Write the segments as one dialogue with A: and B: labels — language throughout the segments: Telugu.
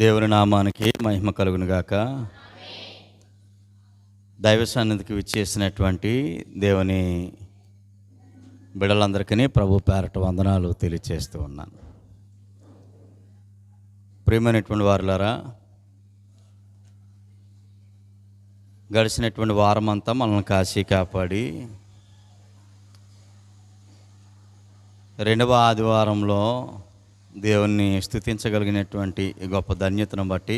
A: దేవుని నామానికి మహిమ కలుగును గాక. దైవ సన్నిధికి విచ్చేసినటువంటి దేవుని బిడ్డలందరికీ ప్రభు పేరట వందనాలు తెలియచేస్తూ ఉన్నాను. ప్రియమైనటువంటి వారులారా, గడిచినటువంటి వారం అంతా మనల్ని కాశీ కాపాడి రెండవ ఆదివారంలో దేవుణ్ణి స్తుతించగలిగినటువంటి గొప్ప ధన్యతను బట్టి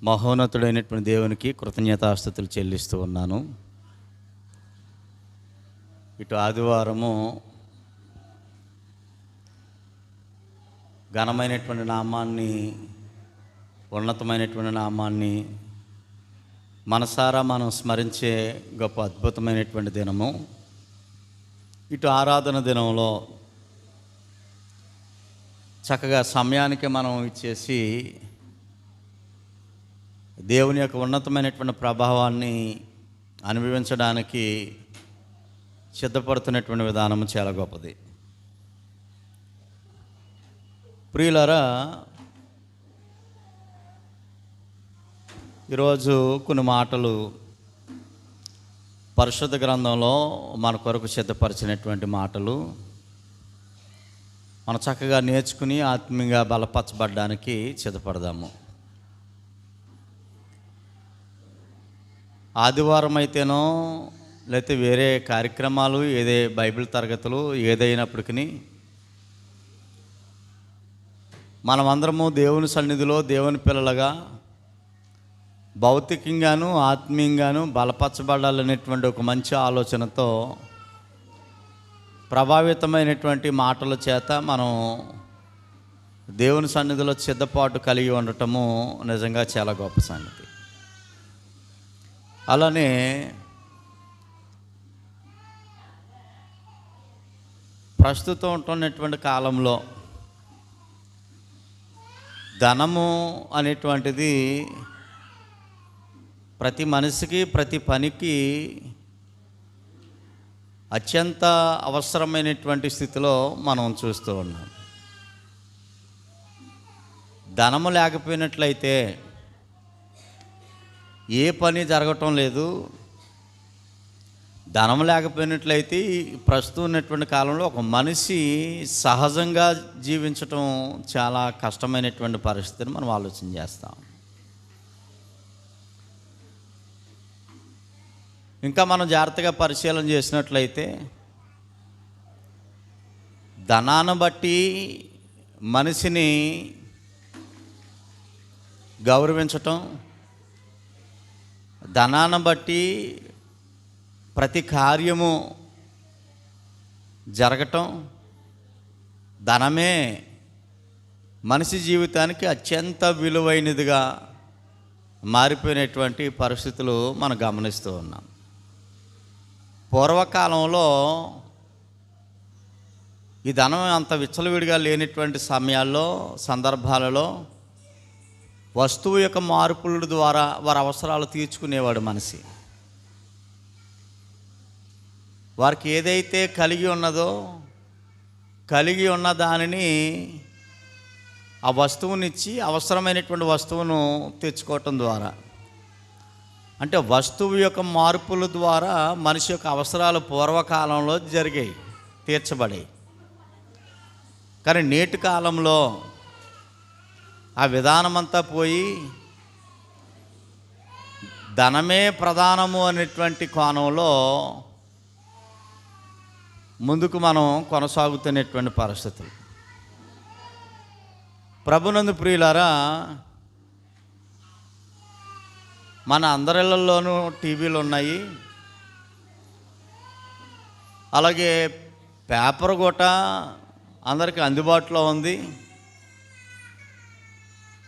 A: మహోన్నతుడైనటువంటి దేవునికి కృతజ్ఞతాస్తుతులు చెల్లిస్తూ ఉన్నాను. ఇటు ఆదివారము ఘనమైనటువంటి నామాన్ని, ఉన్నతమైనటువంటి నామాన్ని మనసారా మనం స్మరించే గొప్ప అద్భుతమైనటువంటి దినము. ఇటు ఆరాధన దినంలో చక్కగా సమయానికి మనం ఇచ్చేసి దేవుని యొక్క ఉన్నతమైనటువంటి ప్రభావాన్ని అనుభవించడానికి సిద్ధపడుతున్నటువంటి విధానం చాలా గొప్పది. ప్రియులారా, ఈరోజు కొన్ని మాటలు పరిశుద్ధ గ్రంథంలో మన కొరకు సిద్ధపరిచినటువంటి మాటలు మనం చక్కగా నేర్చుకుని ఆత్మీయంగా బలపరచబడడానికి సిద్ధపడదాము. ఆదివారం అయితేనో లేకపోతే వేరే కార్యక్రమాలు, బైబిల్ తరగతులు ఏదైనప్పటికీ మనమందరము దేవుని సన్నిధిలో దేవుని పిల్లలుగా భౌతికంగాను ఆత్మీయంగాను బలపరచబడాలనేటువంటి ఒక మంచి ఆలోచనతో ప్రభావితమైనటువంటి మాటల చేత మనం దేవుని సన్నిధిలో సిద్ధపాటు కలిగి ఉండటము నిజంగా చాలా గొప్ప సంగతి. అలానే ప్రస్తుతం ఉంటున్నటువంటి కాలంలో ధనము అనేటువంటిది ప్రతి మనిషికి, ప్రతి పనికి అత్యంత అవసరమైనటువంటి స్థితిలో మనం చూస్తూ ఉన్నాం. ధనము లేకపోయినట్లయితే ఏ పని జరగటం లేదు. ధనం లేకపోయినట్లయితే ప్రస్తుతం ఉన్నటువంటి కాలంలో ఒక మనిషి సహజంగా జీవించటం చాలా కష్టమైనటువంటి పరిస్థితిని మనం ఆలోచన చేస్తాం. ఇంకా మనం జాగ్రత్తగా పరిశీలన చేసినట్లయితే ధనాన్ని బట్టి మనిషిని గౌరవించటం, ధనాన్ని బట్టి ప్రతి కార్యము జరగటం, ధనమే మనిషి జీవితానికి అత్యంత విలువైనదిగా మారిపోయినటువంటి పరిస్థితులు మనం గమనిస్తూ ఉన్నాం. పూర్వకాలంలో ఈ ధనం అంత విచ్చలవిడిగా లేనటువంటి సమయాల్లో, సందర్భాలలో వస్తువు యొక్క మార్పుల ద్వారా వారి అవసరాలు తీర్చుకునేవాడు మనిషి. వారికి ఏదైతే కలిగి ఉన్నదో, కలిగి ఉన్న దానిని ఆ వస్తువునిచ్చి అవసరమైనటువంటి వస్తువును తెచ్చుకోవటం ద్వారా, అంటే వస్తువు యొక్క మార్పుల ద్వారా మనిషి యొక్క అవసరాలు పూర్వకాలంలో జరిగాయి, తీర్చబడాయి. కానీ నేటి కాలంలో ఆ విధానమంతా పోయి ధనమే ప్రధానము అనేటువంటి కోణంలో ముందుకు మనం కొనసాగుతున్నటువంటి పరిస్థితులు. ప్రభునందు ప్రియులారా, మన అందరిళ్లలోనూ టీవీలు ఉన్నాయి. అలాగే పేపర్ కూడా అందరికీ అందుబాటులో ఉంది.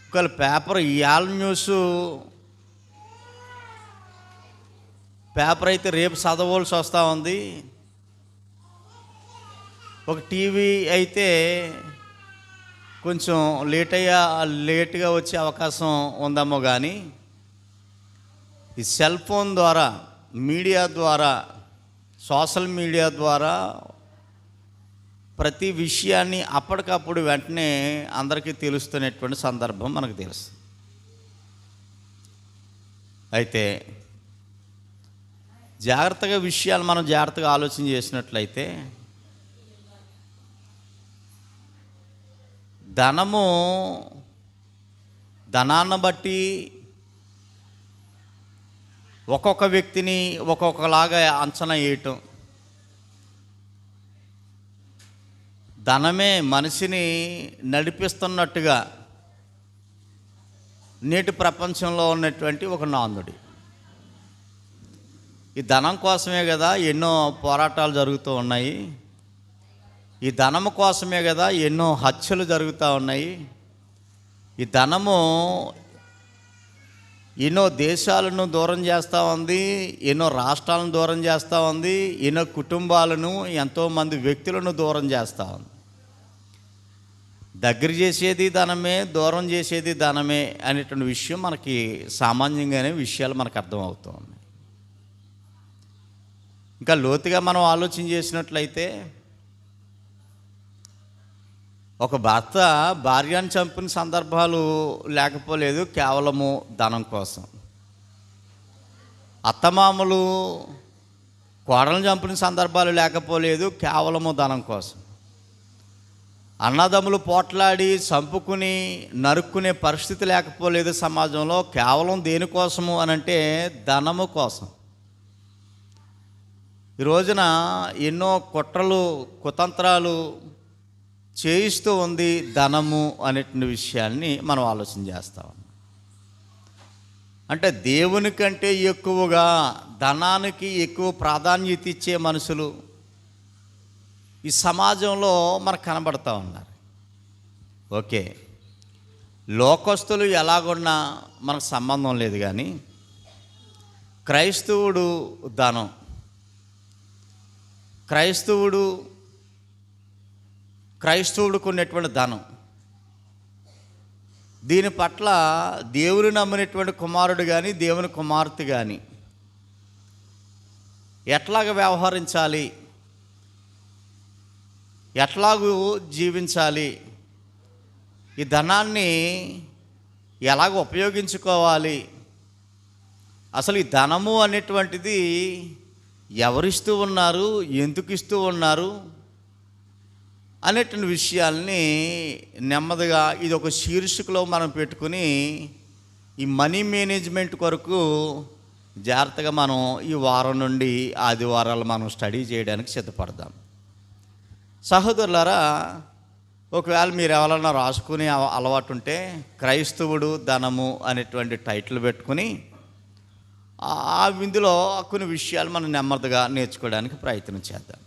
A: ఒకవేళ పేపర్ ఇవాళ న్యూస్ పేపర్ అయితే రేపు చదవాల్సి వస్తూ ఉంది. ఒక టీవీ అయితే కొంచెం లేటుగా వచ్చే అవకాశం ఉందేమో. కానీ ఈ సెల్ ఫోన్ ద్వారా, మీడియా ద్వారా, సోషల్ మీడియా ద్వారా ప్రతి విషయాన్ని అప్పటికప్పుడు వెంటనే అందరికీ తెలుస్తున్నటువంటి సందర్భం మనకు తెలుసు. అయితే విషయాలు మనం జాగ్రత్తగా ఆలోచన చేసినట్లయితే ధనాన్ని బట్టి ఒక్కొక్క వ్యక్తిని ఒక్కొక్కలాగా అంచనా వేయటం, ధనమే మనిషిని నడిపిస్తున్నట్టుగా నేటి ప్రపంచంలో ఉన్నటువంటి ఒక నానుడి. ఈ ధనం కోసమే కదా ఎన్నో పోరాటాలు జరుగుతూ ఉన్నాయి, ఈ ధనము కోసమే కదా ఎన్నో హత్యలు జరుగుతూ ఉన్నాయి. ఈ ధనము ఎన్నో దేశాలను దూరం చేస్తూ ఉంది, ఎన్నో రాష్ట్రాలను దూరం చేస్తూ ఉంది, ఎన్నో కుటుంబాలను, ఎంతోమంది వ్యక్తులను దూరం చేస్తూ ఉంది. దగ్గర చేసేది ధనమే, దూరం చేసేది ధనమే అనేటువంటి విషయం మనకి సామాన్యంగానే విషయాలు మనకు అర్థమవుతూ ఉన్నాయి. ఇంకా లోతుగా మనం ఆలోచన చేసినట్లయితే ఒక భర్త భార్యను చంపిన సందర్భాలు లేకపోలేదు కేవలము ధనం కోసం. అత్తమామలు కోడలను చంపిన సందర్భాలు లేకపోలేదు కేవలము ధనం కోసం. అన్నదమ్ములు పోట్లాడి చంపుకుని నరుక్కునే పరిస్థితి లేకపోలేదు సమాజంలో కేవలం దేనికోసము అనంటే ధనము కోసం. ఈ రోజున ఎన్నో కుట్రలు కుతంత్రాలు చేయిస్తూ ఉంది ధనము అనేటువంటి విషయాన్ని మనం ఆలోచన చేస్తాం. అంటే దేవుని కంటే ఎక్కువగా ధనానికి ఎక్కువ ప్రాధాన్యత ఇచ్చే మనుషులు ఈ సమాజంలో మనకు కనబడుతూ ఉన్నారు. ఓకే, లోకస్తులు ఎలాగున్నా మనకు సంబంధం లేదు, కానీ క్రైస్తవుడు ధనం, క్రైస్తవుడికి ఉన్నటువంటి ధనం, దీని పట్ల దేవుని నమ్మినటువంటి కుమారుడు కానీ దేవుని కుమార్తె కానీ ఎట్లాగ వ్యవహరించాలి, ఎట్లాగూ జీవించాలి, ఈ ధనాన్ని ఎలాగ ఉపయోగించుకోవాలి, అసలు ఈ ధనము అనేటువంటిది ఎవరిస్తూ ఉన్నారు, ఎందుకు ఇస్తూ ఉన్నారు అనేటువంటి విషయాల్ని నెమ్మదిగా ఇది ఒక శీర్షికలో మనం పెట్టుకుని ఈ మనీ మేనేజ్మెంట్ కొరకు జాగ్రత్తగా మనం ఈ వారం నుండి ఆదివారాలు మనం స్టడీ చేయడానికి సిద్ధపడదాం. సహోదరులారా, ఒకవేళ మీరు ఎవరన్నా రాసుకునే అలవాటు ఉంటే క్రైస్తవుడు ధనము అనేటువంటి టైటిల్ పెట్టుకుని ఆ ఇందులో కొన్ని విషయాలు మనం నెమ్మదిగా నేర్చుకోవడానికి ప్రయత్నం చేద్దాం.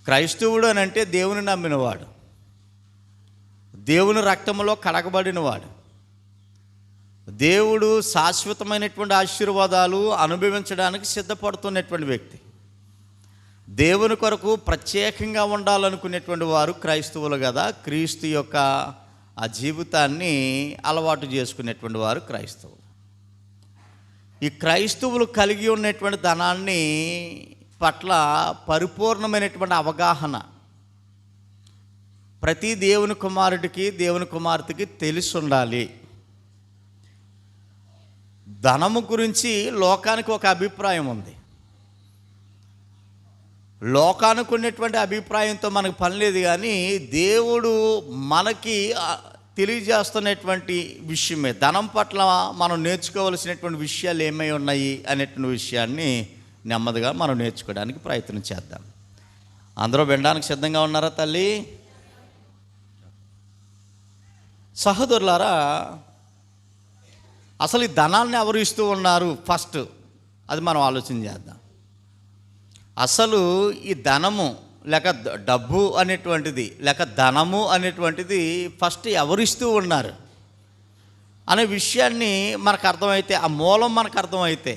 A: క్రైస్తవుడు అని అంటే దేవుని నమ్మినవాడు, దేవుని రక్తంలో కడగబడినవాడు, దేవుడు శాశ్వతమైనటువంటి ఆశీర్వాదాలు అనుభవించడానికి సిద్ధపడుతున్నటువంటి వ్యక్తి, దేవుని కొరకు ప్రత్యేకంగా ఉండాలనుకునేటువంటి వారు క్రైస్తవులు కదా. క్రీస్తు యొక్క ఆ జీవితాన్ని అలవాటు చేసుకునేటువంటి వారు క్రైస్తవులు. ఈ క్రైస్తవులు కలిగి ఉన్నటువంటి ధనాన్ని పట్ల పరిపూర్ణమైనటువంటి అవగాహన ప్రతి దేవుని కుమారుడికి దేవుని కుమార్తెకి తెలిసి ఉండాలి. ధనము గురించి లోకానికి ఒక అభిప్రాయం ఉంది. లోకానికి ఉన్నటువంటి అభిప్రాయంతో మనకు పని లేదు, కానీ దేవుడు మనకి తెలియజేస్తున్నటువంటి విషయమే ధనం పట్ల మనం నేర్చుకోవలసినటువంటి విషయాలు ఏమై ఉన్నాయి అనేటువంటి విషయాన్ని నెమ్మదిగా మనం నేర్చుకోవడానికి ప్రయత్నం చేద్దాం. అందరూ వినడానికి సిద్ధంగా ఉన్నారా తల్లి? సహోదరులారా, అసలు ఈ ధనాన్ని ఎవరు ఇస్తూ ఉన్నారు ఫస్ట్ అది మనం ఆలోచన చేద్దాం. అసలు ఈ ధనము లేక డబ్బు అనేటువంటిది లేక ధనము అనేటువంటిది ఫస్ట్ ఎవరిస్తూ ఉన్నారు అనే విషయాన్ని మనకు అర్థమైతే, ఆ మూలం మనకు అర్థమైతే,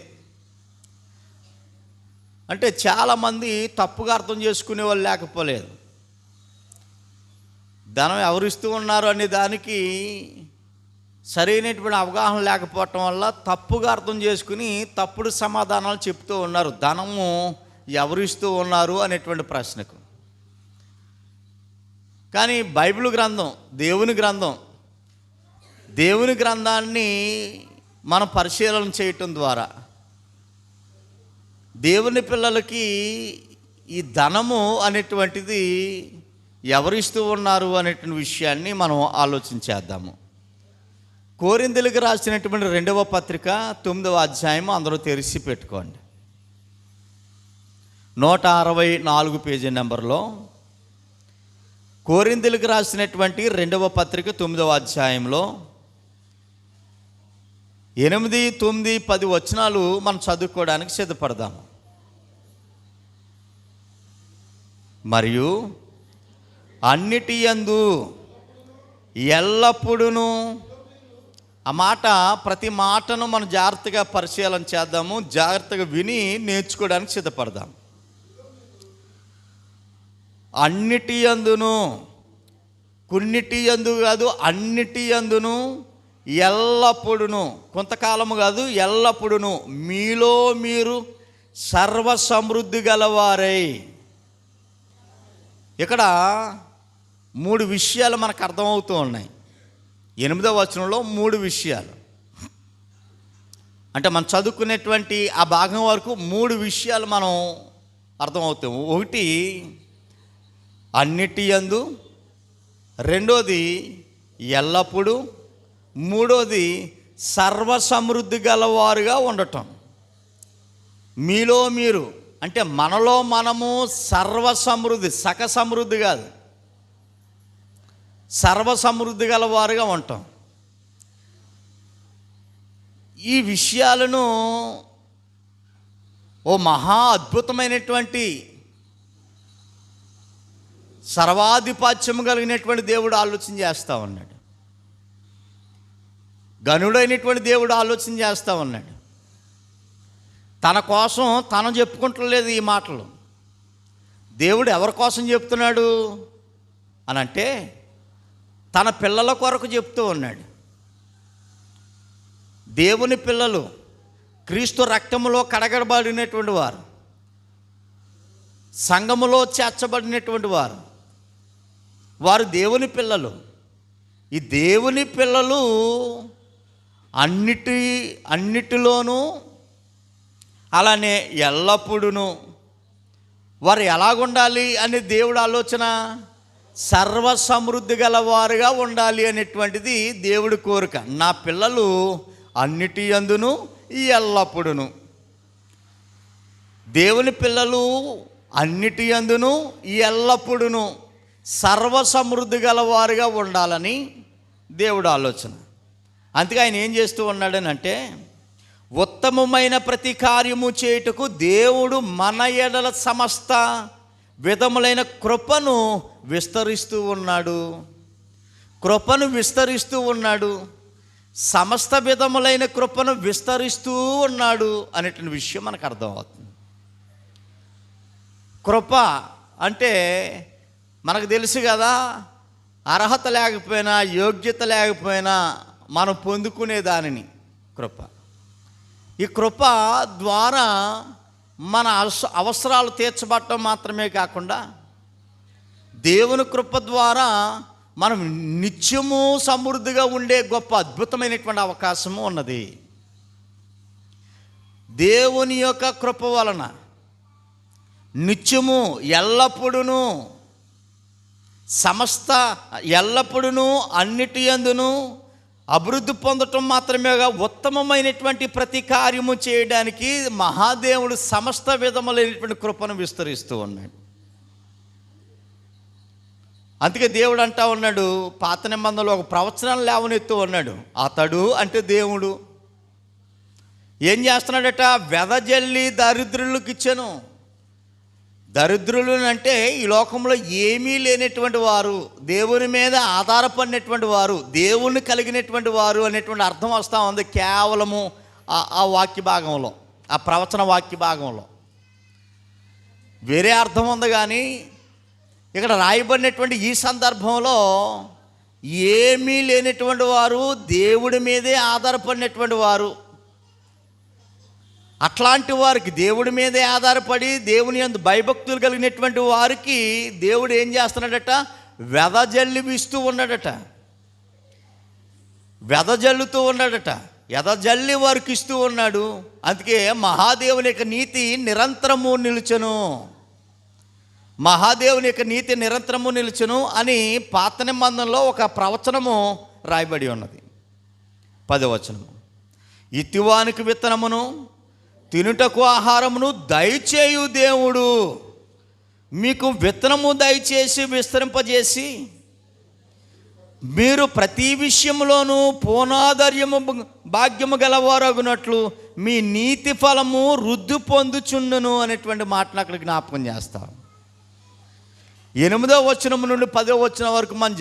A: అంటే చాలామంది తప్పుగా అర్థం చేసుకునే వాళ్ళు లేకపోలేదు. ధనం ఎవరిస్తూ ఉన్నారు అనే దానికి సరైనటువంటి అవగాహన లేకపోవటం వల్ల తప్పుగా అర్థం చేసుకుని తప్పుడు సమాధానాలు చెప్తూ ఉన్నారు ధనము ఎవరు ఇస్తూ ఉన్నారు అనేటువంటి ప్రశ్నకు. కానీ బైబిల్ గ్రంథం, దేవుని గ్రంథాన్ని మనం పరిశీలన చేయటం ద్వారా దేవుని పిల్లలకి ఈ ధనము అనేటువంటిది ఎవరిస్తూ ఉన్నారు అనేటువంటి విషయాన్ని మనం ఆలోచించేద్దాము. కొరింథీయులకు రాసినటువంటి 2వ పత్రిక 9వ అధ్యాయం అందరూ తెరిచి పెట్టుకోండి. 164 పేజీ నెంబర్లో కొరింథీయులకు రాసినటువంటి 2వ పత్రిక 9వ అధ్యాయంలో 8, 9, 10 వచనాలు మనం చదువుకోవడానికి సిద్ధపడదాము. మరియు అన్నిటి యందు ఎల్లప్పుడూను, ఆ మాట ప్రతి మాటను మనం జాగ్రత్తగా పరిశీలన చేద్దాము, జాగ్రత్తగా విని నేర్చుకోవడానికి సిద్ధపడదాం. అన్నిటి యందును, కొన్నిటి యందు కాదు, అన్నిటి యందును ఎల్లప్పుడును, కొంతకాలము కాదు, ఎల్లప్పుడును మీలో మీరు సర్వ సమృద్ధి గలవారై. ఇక్కడ 3 విషయాలు మనకు అర్థమవుతూ ఉన్నాయి. 8వ వచనంలో 3 విషయాలు, అంటే మనం చదువుకునేటువంటి ఆ భాగం వరకు 3 విషయాలు మనం అర్థమవుతాము. ఒకటి అన్నిటి యందు, రెండోది ఎల్లప్పుడూ, మూడోది సర్వ సమృద్ధి గలవారుగా ఉండటం. మీలో మీరు అంటే మనలో మనము సర్వ సమృద్ధి, సక సమృద్ధి కాదు, సర్వ సమృద్ధి గలవారుగా ఉంటాం. ఈ విషయాలను ఓ మహా అద్భుతమైనటువంటి సర్వాధిపత్యము కలిగినటువంటి దేవుడు ఆలోచన చేస్తూ ఉన్నాడు. గనుడైనటువంటి దేవుడు ఆలోచన చేస్తూ ఉన్నాడు. తన కోసం తను చెప్పుకుంటలేదు ఈ మాటలు. దేవుడు ఎవరి కోసం చెప్తున్నాడు అని అంటే తన పిల్లల కొరకు చెప్తూ ఉన్నాడు. దేవుని పిల్లలు క్రీస్తు రక్తములో కడగబడినటువంటి వారు, సంఘములో చేర్చబడినటువంటి వారు, వారు దేవుని పిల్లలు. ఈ దేవుని పిల్లలు అన్నిటిలోనూ, అలానే ఎల్లప్పుడూను వారు ఎలాగుండాలి అనే దేవుడు ఆలోచన, సర్వ సమృద్ధి గలవారుగా ఉండాలి అనేటువంటిది దేవుడి కోరిక. నా పిల్లలు అన్నిటి యందును ఎల్లప్పుడూను, దేవుని పిల్లలు అన్నిటి యందును ఎల్లప్పుడూను సర్వ సమృద్ధి గలవారుగా ఉండాలని దేవుడు ఆలోచన. అందుకే ఆయన ఏం చేస్తూ ఉన్నాడని అంటే, ఉత్తమమైన ప్రతి కార్యము చేయుటకు దేవుడు మన ఎడల సమస్త విధములైన కృపను విస్తరిస్తూ ఉన్నాడు. కృపను విస్తరిస్తూ ఉన్నాడు, సమస్త విధములైన కృపను విస్తరిస్తూ ఉన్నాడు అనేటువంటి విషయం మనకు అర్థమవుతుంది. కృప అంటే మనకు తెలుసు కదా, అర్హత లేకపోయినా, యోగ్యత లేకపోయినా మనం పొందుకునే దానిని కృప. ఈ కృప ద్వారా మన అవసరాలు తీర్చబడటం మాత్రమే కాకుండా, దేవుని కృప ద్వారా మనం నిత్యము సమృద్ధిగా ఉండే గొప్ప అద్భుతమైనటువంటి అవకాశము ఉన్నది. దేవుని యొక్క కృప వలన నిత్యము ఎల్లప్పుడూను, ఎల్లప్పుడూను అన్నిటి యందును అభివృద్ధి పొందటం మాత్రమేగా ఉత్తమమైనటువంటి ప్రతి కార్యము చేయడానికి మహాదేవుడు సమస్త విధములైనటువంటి కృపను విస్తరిస్తూ ఉన్నాడు. అందుకే దేవుడు అంటా ఉన్నాడు, పాత నిబంధనలో ఒక ప్రవచనాన్ని లేవనెత్తూ ఉన్నాడు. అతడు అంటే దేవుడు ఏం చేస్తున్నాడట, వెదజల్లి దరిద్రులకు ఇచ్చాను. దరిద్రులు అంటే ఈ లోకంలో ఏమీ లేనటువంటి వారు, దేవుని మీద ఆధారపడినటువంటి వారు, దేవుణ్ణి కలిగినటువంటి వారు అనేటువంటి అర్థం వస్తూ ఉంది కేవలము ఆ వాక్య భాగంలో, ఆ ప్రవచన వాక్య భాగంలో. వేరే అర్థం ఉంది కానీ ఇక్కడ రాయబడినటువంటి ఈ సందర్భంలో ఏమీ లేనటువంటి వారు, దేవుడి మీదే ఆధారపడినటువంటి వారు, అట్లాంటి వారికి, దేవుడి మీదే ఆధారపడి దేవుని యందు భయభక్తులు కలిగినటువంటి వారికి దేవుడు ఏం చేస్తున్నాడట, వెదజల్లి ఇస్తూ ఉన్నాడట, వెదజల్లుతూ ఉన్నాడట, ఎదజల్లి వారికి ఇస్తూ ఉన్నాడు. అందుకే మహాదేవుని యొక్క నీతి నిరంతరము నిలుచును, మహాదేవుని యొక్క నీతి నిరంతరము నిలుచును అని పాత నిబంధనలో ఒక ప్రవచనము రాయబడి ఉన్నది. 10వ వచనము, ఇత్తివానికి విత్తనమును తినుటకు ఆహారమును దయచేయు దేవుడు మీకు విత్తనము దయచేసి విస్తరింపజేసి మీరు ప్రతి విషయంలోనూ పూర్ణాధర్యము భాగ్యము గలవారగునట్లు మీ నీతి ఫలము వృద్ధి పొందుచుండును అనేటువంటి మాటను అక్కడ జ్ఞాపకం చేస్తాం. 8వ వచనం నుండి 10వ వచనం వరకు మనం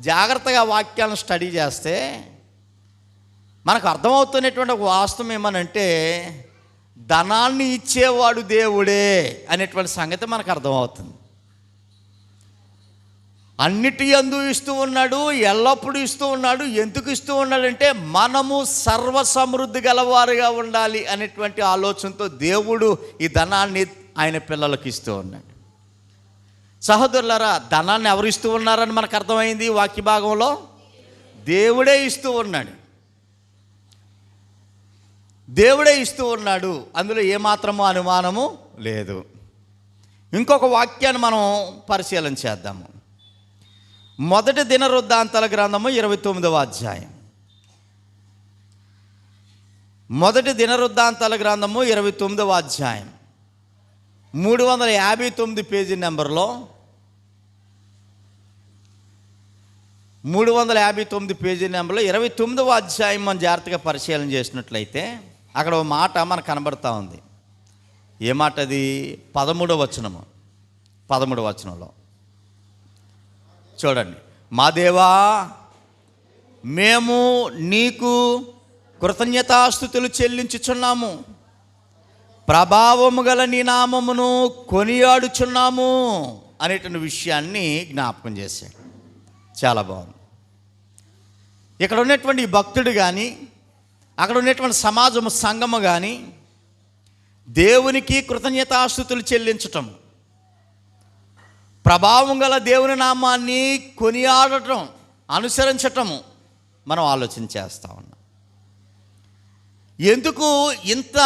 A: జాగ్రత్తగా వాక్యాలను స్టడీ చేస్తే మనకు అర్థమవుతున్నటువంటి ఒక వాస్తవం ఏమనంటే ధనాన్ని ఇచ్చేవాడు దేవుడే అనేటువంటి సంగతి మనకు అర్థమవుతుంది. అన్నిటి యందు ఇస్తూ ఉన్నాడు, ఎల్లప్పుడూ ఇస్తూ ఉన్నాడు. ఎందుకు ఇస్తూ ఉన్నాడంటే మనము సర్వ సమృద్ధి గలవారుగా ఉండాలి అనేటువంటి ఆలోచనతో దేవుడు ఈ ధనాన్ని ఆయన పిల్లలకు ఇస్తూ ఉన్నాడు. సహోదరులారా, ధనాన్ని ఎవరు ఇస్తూ ఉన్నారని మనకు అర్థమైంది. వాక్య భాగంలో దేవుడే ఇస్తూ ఉన్నాడు, దేవుడే ఇస్తూ ఉన్నాడు, అందులో ఏమాత్రము అనుమానము లేదు. ఇంకొక వాక్యాన్ని మనం పరిశీలన చేద్దాము. మొదటి దినవృత్తాంతాల గ్రంథము 29వ అధ్యాయం. మొదటి దినవృత్తాంతాల గ్రంథము 29వ అధ్యాయం 359 పేజీ నెంబర్లో 359 పేజీ నెంబర్లో 29వ అధ్యాయం మనం జాగ్రత్తగా పరిశీలన చేసినట్లయితే అక్కడ ఒక మాట మనకు కనబడతా ఉంది. ఏ మాట అది? 13వ వచనంలో చూడండి. మా దేవా, మేము నీకు కృతజ్ఞతాస్తుతులు చెల్లించుచున్నాము, ప్రభావము గల నీ నామమును కొనియాడుచున్నాము అనేటువంటి విషయాన్ని జ్ఞాపకం చేశాడు. చాలా బాగుంది. ఇక్కడ ఉన్నటువంటి ఈ భక్తుడు కానీ అక్కడ ఉన్నటువంటి సమాజము సంఘము కానీ దేవునికి కృతజ్ఞతాస్తుతులు చెల్లించటం, ప్రభావం గల దేవుని నామాన్ని కొనియాడటం, అనుసరించటము మనం ఆలోచన చేస్తూ ఉన్నాం. ఎందుకు ఇంత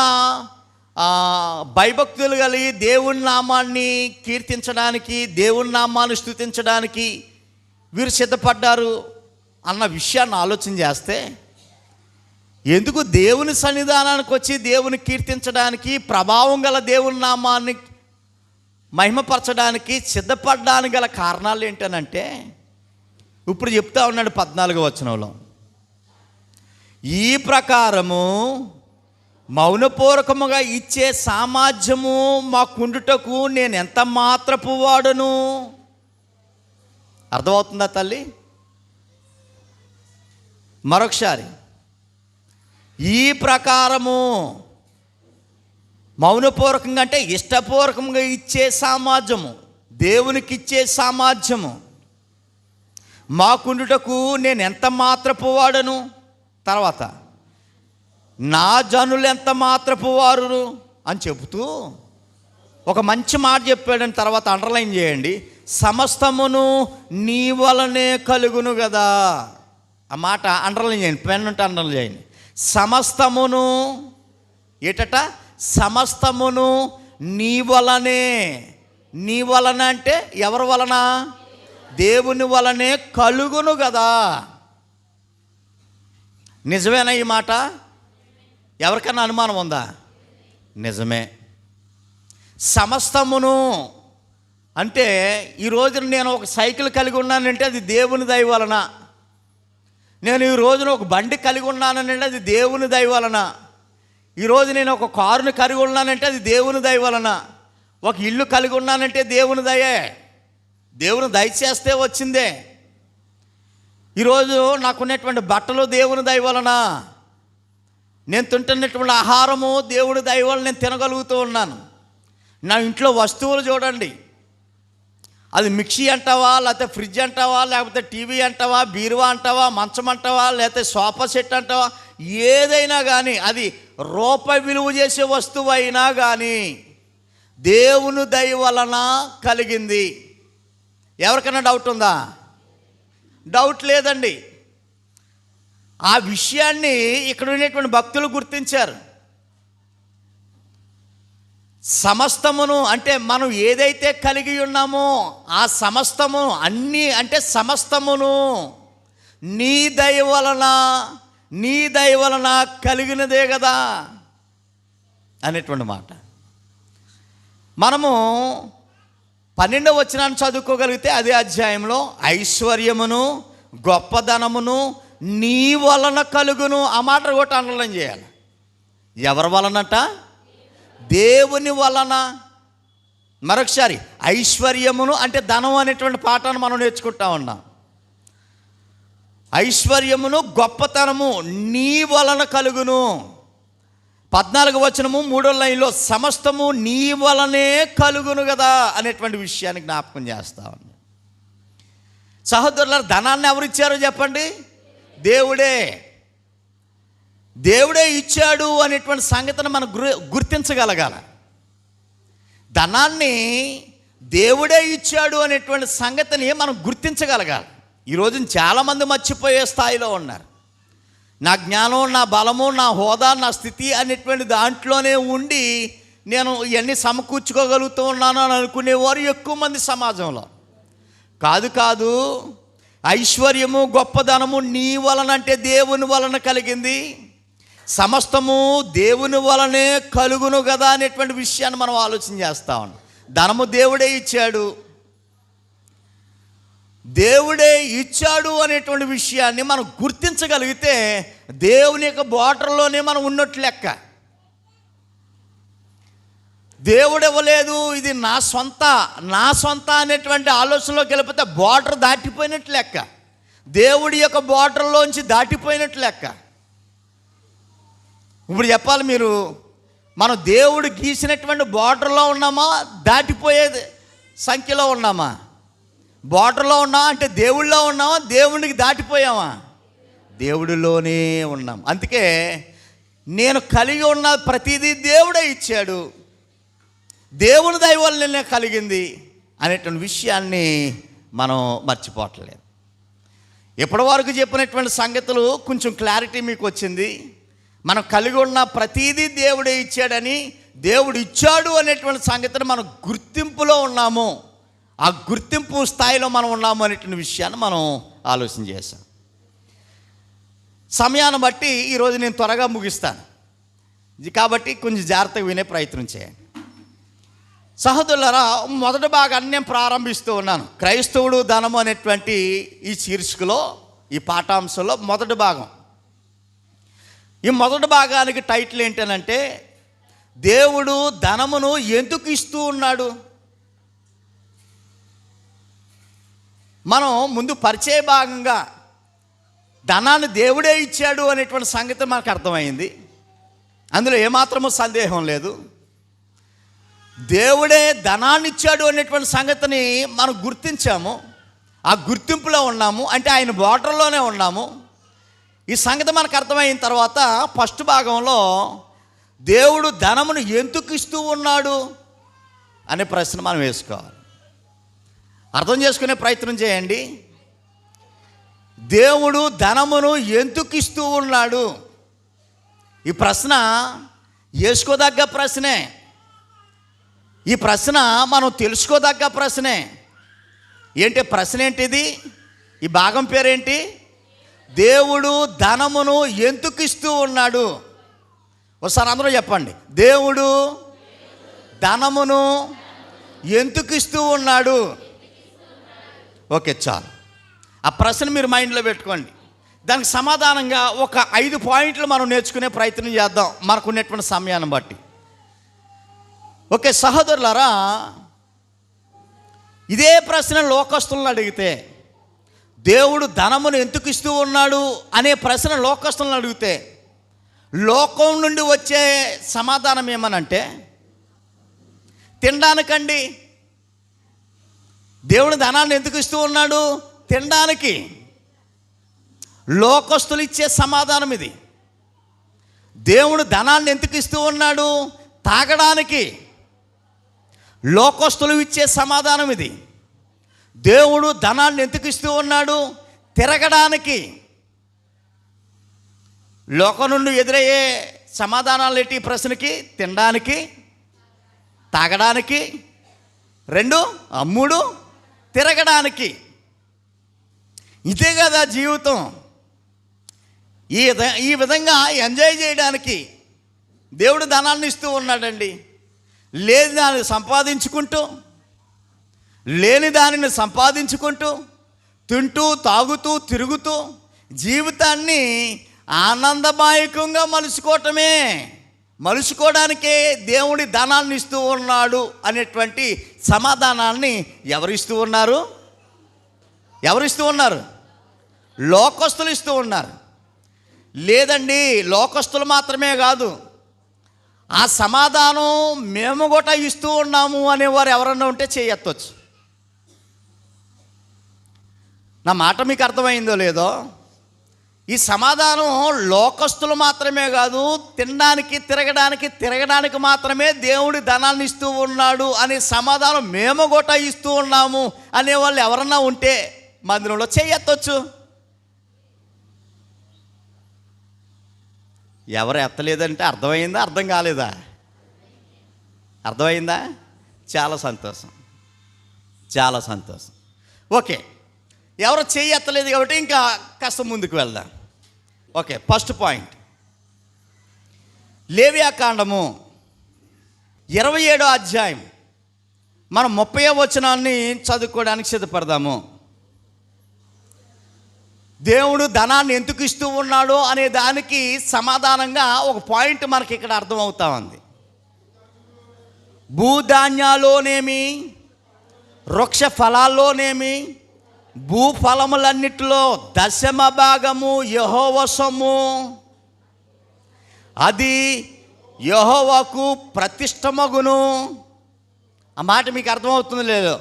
A: భయభక్తులు కలిగి దేవుని నామాన్ని కీర్తించడానికి, దేవుని నామాన్ని స్తుతించడానికి వీరు సిద్ధపడ్డారు అన్న విషయాన్ని ఆలోచన చేస్తే, ఎందుకు దేవుని సన్నిధానానికి వచ్చి దేవుని కీర్తించడానికి, ప్రభావం గల దేవుని నామాన్ని మహిమపరచడానికి సిద్ధపడడానికి గల కారణాలు ఏంటనంటే ఇప్పుడు చెప్తా ఉన్నాడు 14వ వచనంలో, ఈ ప్రకారము మౌనపూర్వకముగా ఇచ్చే సామర్థ్యము మాకుండుటకు నేను ఎంత మాత్రపు వాడను. అర్థమవుతుందా తల్లి? మరొకసారి, ఈ ప్రకారము మౌనపూర్వకంగా అంటే ఇష్టపూర్వకంగా ఇచ్చే సామర్థ్యము, దేవునికి ఇచ్చే సామర్థ్యము మాకుండుటకు నేను ఎంత మాత్రపు వాడను. తర్వాత నా జనులు ఎంత మాత్రపు వారు అని చెబుతూ ఒక మంచి మాట చెప్పాడని తర్వాత అండర్లైన్ చేయండి. సమస్తమును నీ వలనే కలుగును కదా. ఆ మాట అండర్లైన్ చేయండి, పెన్ ఉంటే అండర్లైన్ చేయండి. సమస్తమును ఏటట? సమస్తమును నీ వలనే. నీ వలన అంటే ఎవరి వలన? దేవుని వలనే కలుగును కదా. నిజమేనా ఈ మాట? ఎవరికన్నా అనుమానం ఉందా? నిజమే. సమస్తమును అంటే ఈ రోజున నేను ఒక సైకిల్ కలిగి ఉన్నానంటే అది దేవుని దయ వలన. నేను ఈ రోజున ఒక బండి కలిగి ఉన్నానంటే అది దేవుని దయ వలన. ఈరోజు నేను ఒక కారుని కలిగి ఉన్నానంటే అది దేవుని దయ వలన. ఒక ఇల్లు కలిగి ఉన్నానంటే దేవుని దయే, దేవుని దయచేస్తే వచ్చిందే. ఈరోజు నాకున్నటువంటి బట్టలు దేవుని దయ వలన, నేను తింటున్నటువంటి ఆహారము దేవుని దయ వలన నేను తినగలుగుతూ ఉన్నాను. నా ఇంట్లో వస్తువులు చూడండి, అది మిక్సీ అంటావా, లేకపోతే ఫ్రిడ్జ్ అంటావా, లేకపోతే టీవీ అంటావా, బీరువా అంటావా, మంచం అంటావా, లేకపోతే సోఫా సెట్ అంటావా, ఏదైనా కానీ అది రూపాయి విలువ చేసే వస్తువు అయినా కానీ దేవుని దయ వలన కలిగింది. ఎవరికైనా డౌట్ ఉందా? డౌట్ లేదండి. ఆ విషయాన్ని ఇక్కడ ఉన్నటువంటి భక్తులు గుర్తించారు. సమస్తమును అంటే మనం ఏదైతే కలిగి ఉన్నామో ఆ సమస్తము అన్నీ అంటే సమస్తమును నీ దయ వలన కలిగినదే కదా అనేటువంటి మాట. మనము 12వ వచనాన్ని చదువుకోగలిగితే అదే అధ్యాయంలో ఐశ్వర్యమును గొప్పదనమును నీ వలన కలుగును, ఆ మాట కూడా అండర్లైన్ చేయాలి. ఎవరి వలనట? దేవుని వలన. మరొకసారి, ఐశ్వర్యమును అంటే ధనం అనేటువంటి పాఠాన్ని మనం నేర్చుకుంటా ఉన్నాం. ఐశ్వర్యమును గొప్పతనము నీ వలన కలుగును. 14వ వచనము 3వ లైన్లో సమస్తము నీ వలనే కలుగును కదా అనేటువంటి విషయాన్ని జ్ఞాపకం చేస్తా ఉన్నాం. సహోదరులారా, ధనాన్ని ఎవరు ఇచ్చారో చెప్పండి? దేవుడే ఇచ్చాడు అనేటువంటి సంగతిని మనం గుర్తించగలగాల. ధనాన్ని దేవుడే ఇచ్చాడు అనేటువంటి సంగతిని మనం గుర్తించగలగాలి. ఈరోజు చాలామంది మర్చిపోయే స్థాయిలో ఉన్నారు. నా జ్ఞానం, నా బలము, నా హోదా, నా స్థితి అనేటువంటి దాంట్లోనే ఉండి నేను ఇవన్నీ సమకూర్చుకోగలుగుతూ ఉన్నాను అని అనుకునేవారు ఎక్కువ మంది సమాజంలో. కాదు, ఐశ్వర్యము గొప్పదనము నీ వలన అంటే దేవుని వలన కలిగింది, సమస్తము దేవుని వలనే కలుగును కదా అనేటువంటి విషయాన్ని మనం ఆలోచన చేస్తా ఉన్నాం. ధనము దేవుడే ఇచ్చాడు, దేవుడే ఇచ్చాడు అనేటువంటి విషయాన్ని మనం గుర్తించగలిగితే దేవుని యొక్క బోర్డర్లోనే మనం ఉన్నట్లు లెక్క. దేవుడు ఇవ్వలేదు, ఇది నా సొంత అనేటువంటి ఆలోచనలోకి వెళ్ళిపోతే బోర్డర్ దాటిపోయినట్లు లెక్క. దేవుడి యొక్క బోర్డర్లోంచి దాటిపోయినట్లు లెక్క. ఇప్పుడు చెప్పాలి, మీరు మనం దేవుడు గీసినటువంటి బోర్డర్లో ఉన్నామా, దాటిపోయేది సంఖ్యలో ఉన్నామా? బోర్డర్లో ఉన్నామా అంటే దేవుళ్ళో ఉన్నామా, దేవుడికి దాటిపోయామా? దేవుడిలోనే ఉన్నాం. అందుకే నేను కలిగి ఉన్న ప్రతిదీ దేవుడే ఇచ్చాడు, దేవుని దయ వల్లనే కలిగింది అనేటువంటి విషయాన్ని మనం మర్చిపోవట్లేదు. ఇప్పటి వరకు చెప్పినటువంటి సంగతులు కొంచెం క్లారిటీ మీకు వచ్చింది. మనం కలిగి ఉన్న ప్రతిదీ దేవుడే ఇచ్చాడని, దేవుడు ఇచ్చాడు అనేటువంటి సంగతిని మనం గుర్తింపులో ఉన్నాము, ఆ గుర్తింపు స్థాయిలో మనం ఉన్నాము అనేటువంటి విషయాన్ని మనం ఆలోచన చేశాం. సమయాన్ని బట్టి ఈరోజు నేను త్వరగా ముగిస్తాను కాబట్టి కొంచెం జాగ్రత్తగా వినే ప్రయత్నం చేయండి. సహోదరులారా, మొదటి భాగాన్ని నేను ప్రారంభిస్తూ ఉన్నాను. క్రైస్తవుడు ధనము అనేటువంటి ఈ శీర్షికలో, ఈ పాఠాంశంలో మొదటి భాగం. ఈ మొదటి భాగానికి టైటిల్ ఏంటనంటే, దేవుడు ధనమును ఎందుకు ఇస్తూ ఉన్నాడు. మనం ముందు పరిచయ భాగంగా ధనాన్ని దేవుడే ఇచ్చాడు అనేటువంటి సంగతి మనకు అర్థమైంది. అందులో ఏమాత్రమూ సందేహం లేదు. దేవుడే ధనాన్ని ఇచ్చాడు అనేటువంటి సంగతిని మనం గుర్తించాము, ఆ గుర్తింపులో ఉన్నాము, అంటే ఆయన బోర్డర్లోనే ఉన్నాము. ఈ సంగతి మనకు అర్థమైన తర్వాత ఫస్ట్ భాగంలో దేవుడు ధనమును ఎందుకు ఇస్తూ ఉన్నాడు అనే ప్రశ్న మనం వేసుకోవాలి. అర్థం చేసుకునే ప్రయత్నం చేయండి. దేవుడు ధనమును ఎందుకు ఇస్తూ ఉన్నాడు? ఈ ప్రశ్న వేసుకోదగ్గ ప్రశ్నే. ఈ ప్రశ్న మనం తెలుసుకోదగ్గ ప్రశ్నే. ఏంటి ప్రశ్న? ఏంటిది? ఈ భాగం పేరేంటి? దేవుడు ధనమును ఎందుకు ఇస్తూ ఉన్నాడు. ఒకసారి అందరూ చెప్పండి, దేవుడు ధనమును ఎందుకు ఇస్తూ ఉన్నాడు. ఓకే, చాలు. ఆ ప్రశ్న మీరు మైండ్లో పెట్టుకోండి. దానికి సమాధానంగా ఒక 5 పాయింట్లు మనం నేర్చుకునే ప్రయత్నం చేద్దాం మనకున్నటువంటి సమయాన్ని బట్టి. ఓకే సహోదరులారా, ఇదే ప్రశ్న లోకస్తులను అడిగితే, దేవుడు ధనమును ఎందుకు ఇస్తూ ఉన్నాడు అనే ప్రశ్న లోకస్తులను అడిగితే లోకం నుండి వచ్చే సమాధానం ఏమనంటే, తినడానికండి. దేవుడు ధనాన్ని ఎందుకు ఇస్తూ ఉన్నాడు? తినడానికి. లోకస్తులు ఇచ్చే సమాధానం ఇది. దేవుడు ధనాన్ని ఎందుకు ఇస్తూ ఉన్నాడు? తాగడానికి. లోకస్తులు ఇచ్చే సమాధానం ఇది. దేవుడు ధనాన్ని ఎందుకు ఇస్తూ ఉన్నాడు? తిరగడానికి. లోకం నుండి ఎదురయ్యే సమాధానాలు ఏంటి? ప్రశ్నకి తినడానికి, తాగడానికి, 2 3 తిరగడానికి. ఇదే కదా జీవితం. ఈ విధంగా ఎంజాయ్ చేయడానికి దేవుడు ధనాన్ని ఇస్తూ ఉన్నాడండి. లేని దాన్ని సంపాదించుకుంటూ, లేని దానిని సంపాదించుకుంటూ, తింటూ తాగుతూ తిరుగుతూ జీవితాన్ని ఆనందమాయకంగా మలుచుకోవడానికే దేవుడి ధనాన్ని ఇస్తూ ఉన్నాడు అనేటువంటి సమాధానాన్ని ఎవరిస్తూ ఉన్నారు? లోకస్తులు ఇస్తూ ఉన్నారు. లేదండి, లోకస్తులు మాత్రమే కాదు, ఆ సమాధానం మేము కూడా ఇస్తూ ఉన్నాము అనేవారు ఎవరన్నా ఉంటే చేయొచ్చు. నా మాట మీకు అర్థమైందో లేదో? ఈ సమాధానం లోకస్తులు మాత్రమే కాదు, తిరగడానికి మాత్రమే దేవుడి ధనాన్ని ఇస్తూ ఉన్నాడు అనే సమాధానం మేము కూడా ఇస్తూ ఉన్నాము అనేవాళ్ళు ఎవరన్నా ఉంటే మందిరంలో చేయొచ్చు. ఎవరు ఎత్తలేదంటే అర్థమైందా? అర్థం కాలేదా? అర్థమైందా? చాలా సంతోషం. ఓకే, ఎవరు చేయి ఎత్తలేదు కాబట్టి ఇంకా కాస్త ముందుకు వెళ్దాం. ఓకే, ఫస్ట్ పాయింట్, లేవియాకాండము 27వ అధ్యాయం మనం 30వ వచనాన్ని చదువుకోవడానికి సిద్ధపడదాము. దేవుడు ధనాన్ని ఎందుకు ఇస్తూ ఉన్నాడో అనే దానికి సమాధానంగా ఒక పాయింట్ మనకి ఇక్కడ అర్థమవుతా ఉంది. భూధాన్యాల్లోనేమి, వృక్ష ఫలాల్లోనేమి, భూఫలములన్నిటిలో 10వ భాగము యెహోవా సొమ్ము, అది యెహోవాకు ప్రతిష్టమగును. ఆ మాట మీకు అర్థమవుతుంది లేదో?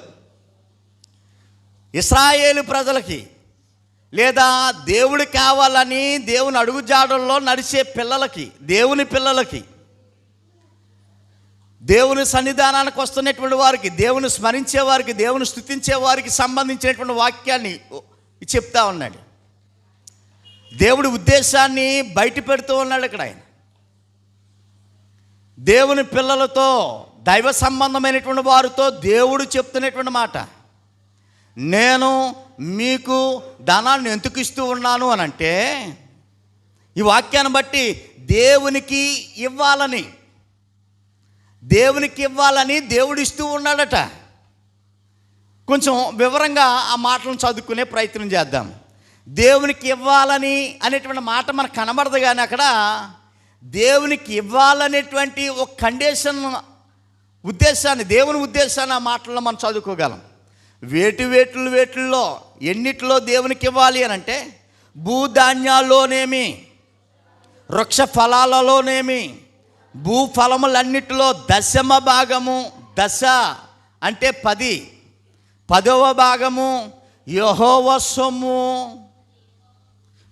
A: ఇశ్రాయేలు ప్రజలకి లేదా దేవుడు కావాలని దేవుని అడుగుజాడల్లో నడిచే పిల్లలకి, దేవుని పిల్లలకి, దేవుని సన్నిధానానికి వస్తున్నటువంటి వారికి, దేవుని స్మరించే వారికి, దేవుని స్తుతించే వారికి సంబంధించినటువంటి వాక్యాన్ని చెప్తా ఉన్నాడు. దేవుడి ఉద్దేశాన్ని బయట పెడుతూ ఉన్నాడు ఇక్కడ ఆయన. దేవుని పిల్లలతో, దైవ సంబంధమైనటువంటి వారితో దేవుడు చెప్తున్నటువంటి మాట, నేను మీకు ధనాన్ని ఎందుకు ఇస్తూ ఉన్నాను అని అంటే, ఈ వాక్యాన్ని బట్టి దేవునికి ఇవ్వాలని దేవుడు ఇస్తూ ఉన్నాడట. కొంచెం వివరంగా ఆ మాటలను చదువుకునే ప్రయత్నం చేద్దాం. దేవునికి ఇవ్వాలని అనేటువంటి మాట మనకు కనబడదు, కానీ అక్కడ దేవునికి ఇవ్వాలనేటువంటి ఒక కండిషన్, దేవుని ఉద్దేశాన్ని ఆ మాటల్లో మనం చదువుకోగలం. వేటిల్లో ఎన్నిటిలో దేవునికి ఇవ్వాలి అని అంటే, భూధాన్యాల్లోనేమి, వృక్ష ఫలాలలోనేమి, భూఫలములన్నిటిలో 10వ భాగము, 10 అంటే 10, 10వ భాగము యెహోవా సొమ్ము.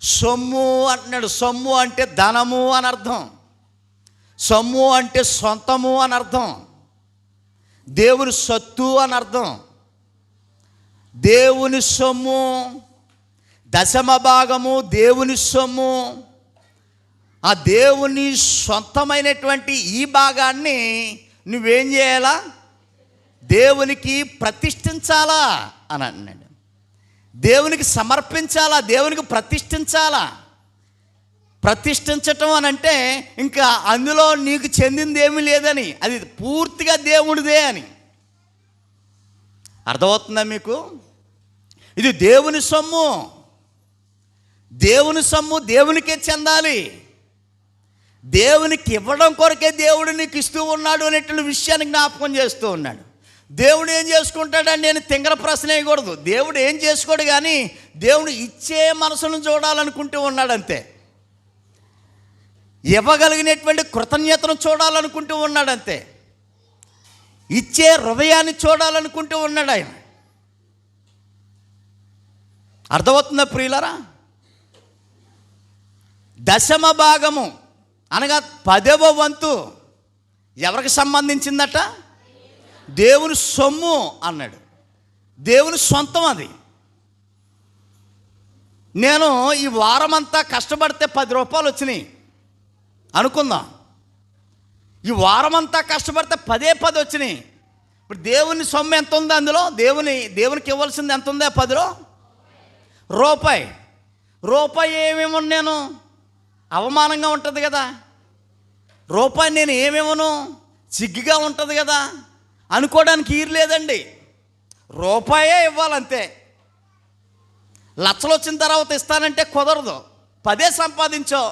A: సొమ్ము అంటున్నాడు. సొమ్ము అంటే ధనము అని అర్థం. సొమ్ము అంటే సొంతము అని అర్థం. దేవుని సొత్తు అని అర్థం. దేవుని సొమ్ము, 10వ భాగము దేవుని సొమ్ము. ఆ దేవుని సొంతమైనటువంటి ఈ భాగాన్ని నువ్వేం చేయాలా? దేవునికి ప్రతిష్ఠించాలా అని అన్నాడు. దేవునికి సమర్పించాలా, దేవునికి ప్రతిష్ఠించాలా. ప్రతిష్ఠించటం అని అంటే ఇంకా అందులో నీకు చెందింది ఏమీ లేదని, అది పూర్తిగా దేవుడిదే అని అర్థమవుతుందా మీకు? ఇది దేవుని సొమ్ము. దేవుని సొమ్ము దేవునికే చెందాలి. దేవునికి ఇవ్వడం కొరకే దేవుడు నీకు ఇస్తూ ఉన్నాడు అనేటువంటి విషయాన్ని జ్ఞాపకం చేస్తూ ఉన్నాడు. దేవుడు ఏం చేసుకుంటాడని నేను తింగర ప్రశ్న వేయకూడదు. దేవుడు ఏం చేసుకోడు, కానీ దేవుడు ఇచ్చే మనసును చూడాలనుకుంటూ ఉన్నాడు అంతే. ఇవ్వగలిగినటువంటి కృతజ్ఞతను చూడాలనుకుంటూ ఉన్నాడు అంతే. ఇచ్చే హృదయాన్ని చూడాలనుకుంటూ ఉన్నాడు ఆయన. అర్థమవుతుందా ప్రియులరా? 10వ భాగము అనగా 10వ వంతు ఎవరికి సంబంధించిందట? దేవుని సొమ్ము అన్నాడు. దేవుని సొంతం అది. నేను ఈ వారమంతా కష్టపడితే 10 రూపాయలు వచ్చినాయి అనుకుందాం. ఈ వారమంతా కష్టపడితే 10 వచ్చినాయి. ఇప్పుడు దేవుని సొమ్ము ఎంత ఉంది అందులో? దేవునికి ఇవ్వాల్సింది ఎంత ఉందో 10లో? రూపాయి ఏమేమో నేను అవమానంగా ఉంటుంది కదా. రూపాయి నేను ఏమేమోను సిగ్గుగా ఉంటుంది కదా అనుకోవడానికి లేదండి. రూపాయే ఇవ్వాలంతే. లక్షలు వచ్చిన తర్వాత ఇస్తానంటే కుదరదు. 10 సంపాదించో,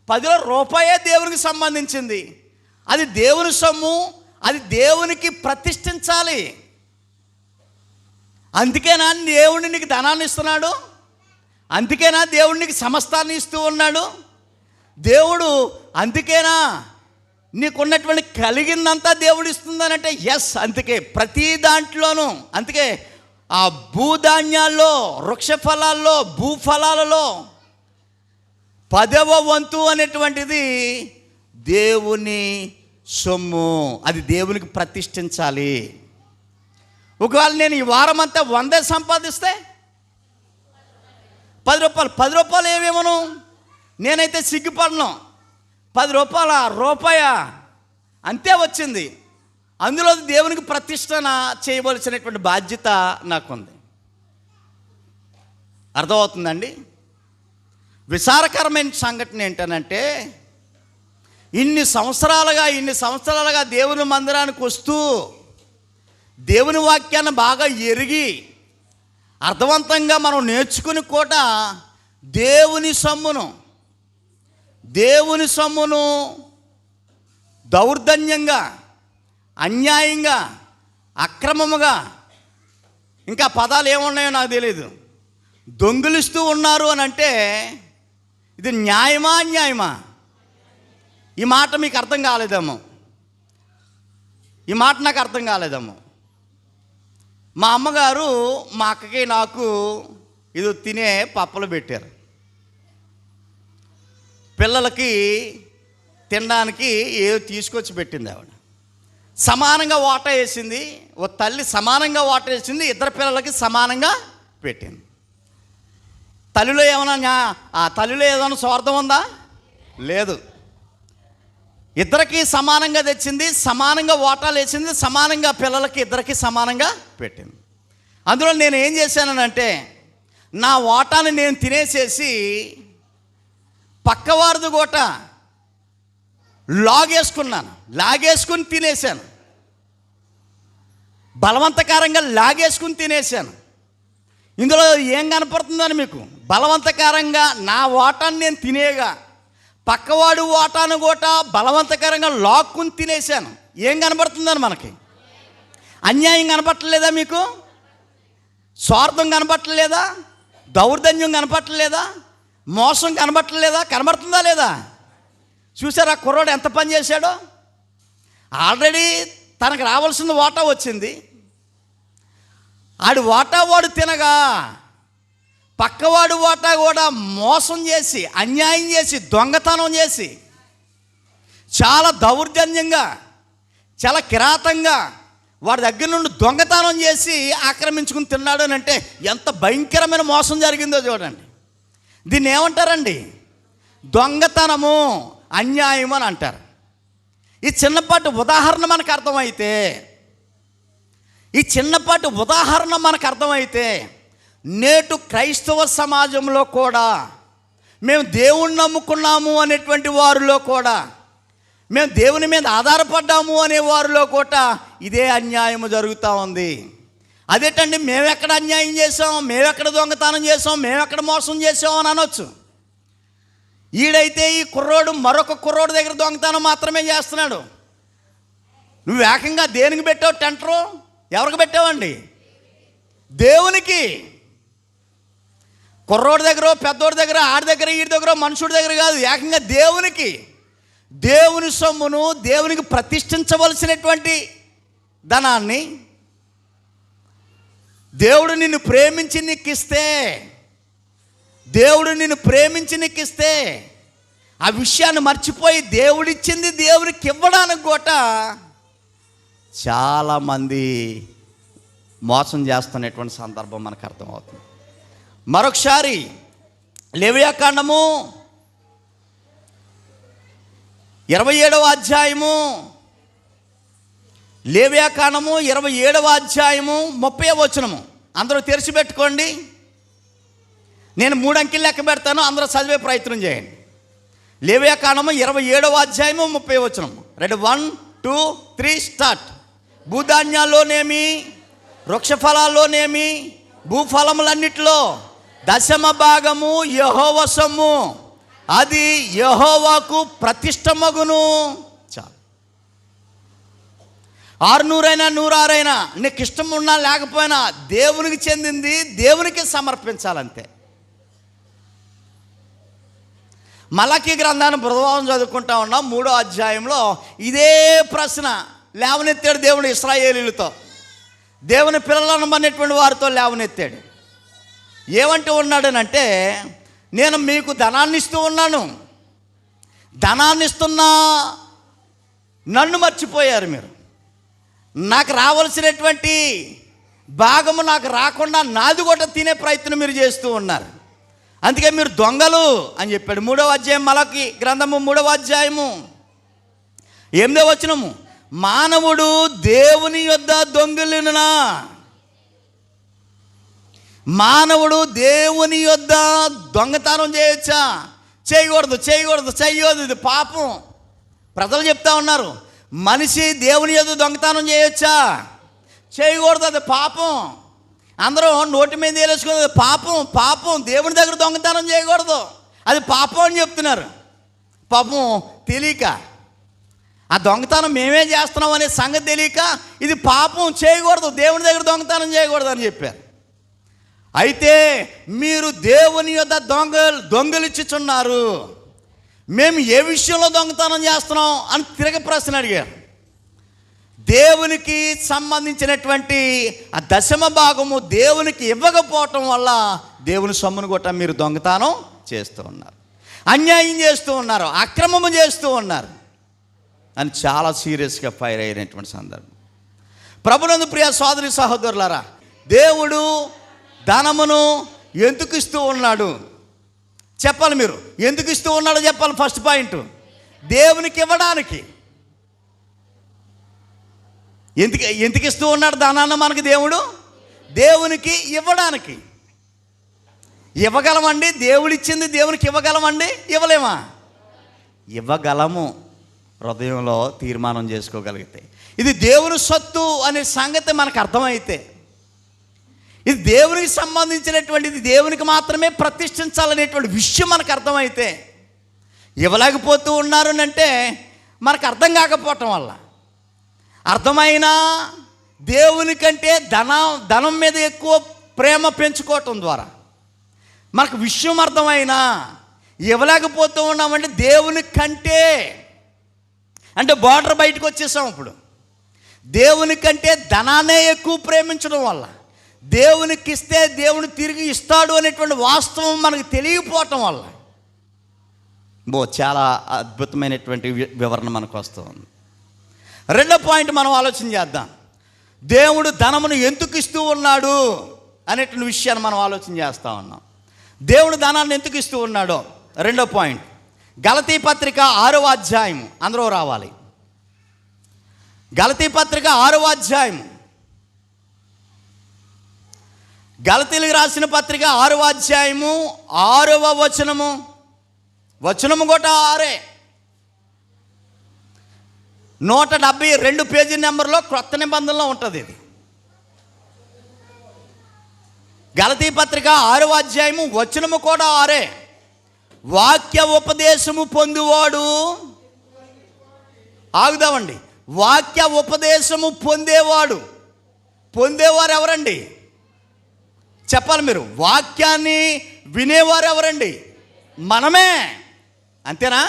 A: 10లో రూపాయే దేవునికి సంబంధించింది. అది దేవుని సొమ్ము, అది దేవునికి ప్రతిష్ఠించాలి. అందుకేనా దేవుడు నీకు ధనాన్ని ఇస్తున్నాడు? అందుకేనా దేవుడు నీకు సమస్తాన్ని ఇస్తూ ఉన్నాడు? దేవుడు అందుకేనా నీకున్నటువంటి కలిగిందంతా దేవుడు ఇస్తుందనంటే ఎస్. అందుకే ప్రతి దాంట్లోనూ, అందుకే ఆ భూధాన్యాల్లో, వృక్ష ఫలాల్లో, భూఫలాలలో 10వ వంతు అనేటువంటిది దేవుని సొమ్ము. అది దేవునికి ప్రతిష్ఠించాలి. ఒకవేళ నేను ఈ వారం అంతా 100 సంపాదిస్తే 10 రూపాయలు ఏమేమోను నేనైతే సిగ్గుపడను. 10 రూపాయ అంతే వచ్చింది. అందులో దేవునికి ప్రతిష్టన చేయవలసినటువంటి బాధ్యత నాకుంది. అర్థమవుతుందండి? విచారకరమైన సంఘటన ఏంటనంటే, ఇన్ని సంవత్సరాలుగా దేవుని మందిరానికి వస్తూ దేవుని వాక్యాన్ని బాగా ఎరిగి అర్థవంతంగా మనం నేర్చుకుని కూడా దేవుని సొమ్మును దౌర్జన్యంగా, అన్యాయంగా, అక్రమముగా, ఇంకా పదాలు ఏమున్నాయో నాకు తెలియదు, దొంగిలిస్తూ ఉన్నారు అని అంటే ఇది న్యాయమా అన్యాయమా? ఈ మాట మీకు అర్థం కాలేదేమో. ఈ మాట నాకు అర్థం కాలేదేమో. మా అమ్మగారు మా అక్కకి నాకు ఇది తినే పప్పలు పెట్టారు. పిల్లలకి తినడానికి ఏదో తీసుకొచ్చి పెట్టింది ఆవిడ. సమానంగా వాటా వేసింది. ఓ తల్లి సమానంగా వాటా వేసింది, 2 పిల్లలకి సమానంగా పెట్టింది. తల్లిలో ఏమైనా స్వార్థం ఉందా? లేదు. 2కి సమానంగా తెచ్చింది, సమానంగా వాటాలు వేసింది, సమానంగా పిల్లలకి 2కి సమానంగా పెట్టింది. అందులో నేను ఏం చేశానంటే, నా వాటాను నేను తినేసేసి పక్కవారిది గోట లాగేసుకుని తినేశాను. బలవంతకారంగా లాగేసుకుని తినేశాను. ఇందులో ఏం కనపడుతుందని మీకు? బలవంతకారంగా నా వాటాను నేను తినేగా పక్కవాడు వాటాను గోట బలవంతకరంగా లాక్కుని తినేశాను. ఏం కనబడుతుందని మనకి? అన్యాయం కనపట్టలేదా మీకు? స్వార్థం కనపట్టలేదా? దౌర్జన్యం కనపట్టలేదా? మోసం కనబట్టలేదా? కనబడుతుందా లేదా? చూసారా కుర్రోడు ఎంత పని చేశాడో? ఆల్రెడీ తనకు రావాల్సిన వాటా వచ్చింది. వాడు తినగా పక్కవాడు వాటా కూడా మోసం చేసి, అన్యాయం చేసి, దొంగతనం చేసి, చాలా దౌర్జన్యంగా, చాలా కిరాతంగా వాడి దగ్గర నుండి దొంగతనం చేసి ఆక్రమించుకుని తిన్నాడు అని అంటే ఎంత భయంకరమైన మోసం జరిగిందో చూడండి. దీన్ని ఏమంటారండి? దొంగతనము, అన్యాయం అని అంటారు. ఈ చిన్నపాటి ఉదాహరణ మనకు అర్థమైతే నేటు క్రైస్తవ సమాజంలో కూడా, మేము దేవుణ్ణి నమ్ముకున్నాము అనేటువంటి వారిలో కూడా, మేము దేవుని మీద ఆధారపడ్డాము అనే వారిలో కూడా ఇదే అన్యాయం జరుగుతూ ఉంది. అదేంటండి, మేమెక్కడ అన్యాయం చేసాం, మేమెక్కడ దొంగతనం చేసాం, మేమెక్కడ మోసం చేసాం అని అనొచ్చు. ఈడైతే ఈ కుర్రోడు మరొక కుర్రోడు దగ్గర దొంగతనం మాత్రమే చేస్తున్నాడు. నువ్వు ఏకంగా దేనికి పెట్టావు టెంటరు? ఎవరికి పెట్టావండి? దేవునికి. కుర్రోడి దగ్గర, పెద్దోడి దగ్గర, ఆడి దగ్గర, ఈడి దగ్గర, మనుషుడి దగ్గర కాదు, ఏకంగా దేవునికి. దేవుని సొమ్మును, దేవునికి ప్రతిష్ఠించవలసినటువంటి ధనాన్ని దేవుడు నిన్ను ప్రేమించి నీకు ఇస్తే ఆ విషయాన్ని మర్చిపోయి దేవుడిచ్చింది దేవునికి ఇవ్వడానికి కూడా చాలామంది మోసం చేస్తున్నటువంటి సందర్భం మనకు అర్థమవుతుంది. మరొకసారి లేవియాకాండము 27వ అధ్యాయము, లేవియాకాండము 27వ అధ్యాయము 30వ వచనము. అందరూ తెరిచిపెట్టుకోండి. నేను 3 అంకెలు లెక్క పెడతాను, అందరూ చదివే ప్రయత్నం చేయండి. లేవియాకాండము 27వ అధ్యాయము 30వ వచనం. Ready, 1 2 3 start. భూధాన్యాల్లోనేమి, వృక్షఫలాల్లోనేమి, భూఫలములన్నిటిలో 10వ భాగము యెహోవా సొమ్ము, అది యెహోవాకు ప్రతిష్టమగును. చాలు. 600 106 నీకు ఇష్టం ఉన్నా లేకపోయినా దేవునికి చెందింది, దేవునికి సమర్పించాలంతే. మలాకీ గ్రంథాన్ని బుధవారం చదువుకుంటా ఉన్నాం. 3వ అధ్యాయంలో ఇదే ప్రశ్న లేవనెత్తాడు దేవుడు ఇశ్రాయేలీలతో, దేవుని పిల్లలను అన్నటువంటి వారితో లేవనెత్తాడు. ఏమంటూ ఉన్నాడనంటే, నేను మీకు ధనాన్ని ఇస్తూ ఉన్నాను, ధనాన్ని ఇస్తున్నా నన్ను మర్చిపోయారు మీరు. నాకు రావాల్సినటువంటి భాగము నాకు రాకుండా నాది కూడా తినే ప్రయత్నం మీరు చేస్తూ ఉన్నారు. అందుకే మీరు దొంగలు అని చెప్పాడు. 3వ అధ్యాయం మలాకీ గ్రంథము 3వ అధ్యాయము 8వ వచనము. మానవుడు దేవుని యొద్ద దొంగిలినా, మానవుడు దేవుని యొద్ద దొంగతనం చేయొచ్చా? చేయకూడదు, చేయకూడదు, చేయకూడదు, ఇది పాపం. ప్రజలు చెప్తా ఉన్నారు, మనిషి దేవుని యొద్ద దొంగతనం చేయొచ్చా? చేయకూడదు, అది పాపం. అందరూ నోటి మీద వేసుకున్నది పాపం, పాపం. దేవుని దగ్గర దొంగతనం చేయకూడదు, అది పాపం అని చెప్తున్నారు. పాపం తెలియక, ఆ దొంగతనం మేమే చేస్తున్నాం అనే సంగతి తెలియక ఇది పాపం, చేయకూడదు, దేవుని దగ్గర దొంగతనం చేయకూడదు అని చెప్పారు. అయితే మీరు దేవుని యొద్ద దొంగలిచ్చుచున్నారు, మేము ఏ విషయంలో దొంగతనం చేస్తున్నాం అని తిరగ ప్రశ్న అడిగారు. దేవునికి సంబంధించినటువంటి ఆ 10వ భాగము దేవునికి ఇవ్వకపోవటం వల్ల దేవుని సొమ్మును కూడా మీరు దొంగతనం చేస్తూ ఉన్నారు, అన్యాయం చేస్తూ ఉన్నారు, అక్రమము చేస్తూ ఉన్నారు అని చాలా సీరియస్గా ఫైర్ అయినటువంటి సందర్భం. ప్రభునందు ప్రియ సోదరి సహోదరులారా, దేవుడు ధనమును ఎందుకు ఇస్తూ ఉన్నాడు చెప్పాలి. మీరు ఎందుకు ఇస్తూ ఉన్నాడో చెప్పాలి. ఫస్ట్ పాయింట్, దేవునికి ఇవ్వడానికి. ఎందుకు ఇస్తూ ఉన్నాడు ధనాన్ని మనకి దేవుడు? దేవునికి ఇవ్వడానికి. ఇవ్వగలమండి, దేవుడిచ్చింది దేవునికి ఇవ్వగలమండి? ఇవ్వలేమా? ఇవ్వగలము, హృదయంలో తీర్మానం చేసుకోగలిగితే. ఇది దేవుని సొత్తు అనే సంగతి మనకు అర్థమైతే, ఇది దేవునికి సంబంధించినటువంటిది, దేవునికి మాత్రమే ప్రతిష్ఠించాలనేటువంటి విషయం మనకు అర్థమైతే, ఇవ్వలేకపోతూ ఉన్నారు అంటే మనకు అర్థం కాకపోవటం వల్ల, అర్థమైనా దేవునికంటే ధనం మీద ఎక్కువ ప్రేమ పెంచుకోవటం ద్వారా మనకు విషయం అర్థమైనా ఇవ్వలేకపోతూ ఉన్నామంటే దేవుని కంటే, అంటే బార్డర్ బయటకు వచ్చేసాం. ఇప్పుడు దేవుని కంటే ధనాన్నే ఎక్కువ ప్రేమించడం వల్ల, దేవునికి ఇస్తే దేవుని తిరిగి ఇస్తాడు అనేటువంటి వాస్తవం మనకు తెలియకపోవటం వల్ల చాలా అద్భుతమైనటువంటి వివరణ మనకు వస్తుంది. రెండో పాయింట్ మనం ఆలోచన చేద్దాం. దేవుడు ధనమును ఎందుకు ఇస్తూ ఉన్నాడు అనేటువంటి విషయాన్ని మనం ఆలోచన చేస్తూ ఉన్నాం. దేవుడు ధనాన్ని ఎందుకు ఇస్తూ ఉన్నాడో రెండో పాయింట్, గలతీ పత్రిక 6వ అధ్యాయం. అందరూ రావాలి. గలతీ పత్రిక 6వ అధ్యాయం, గలతీలకు రాసిన పత్రిక 6వ అధ్యాయము 6వ వచనము. వచనము కూడా 6. 172 పేజీ నెంబర్లో క్రొత్త నిబంధనలో ఉంటుంది ఇది. గలతీ పత్రిక 6వ అధ్యాయము వచనము కూడా 6. వాక్య ఉపదేశము పొందువాడు, ఆగుదామండి, వాక్య ఉపదేశము పొందేవారు ఎవరండి చెప్పాలి. మీరు వాక్యాన్ని వినేవారు ఎవరండి? మనమే, అంతేనా?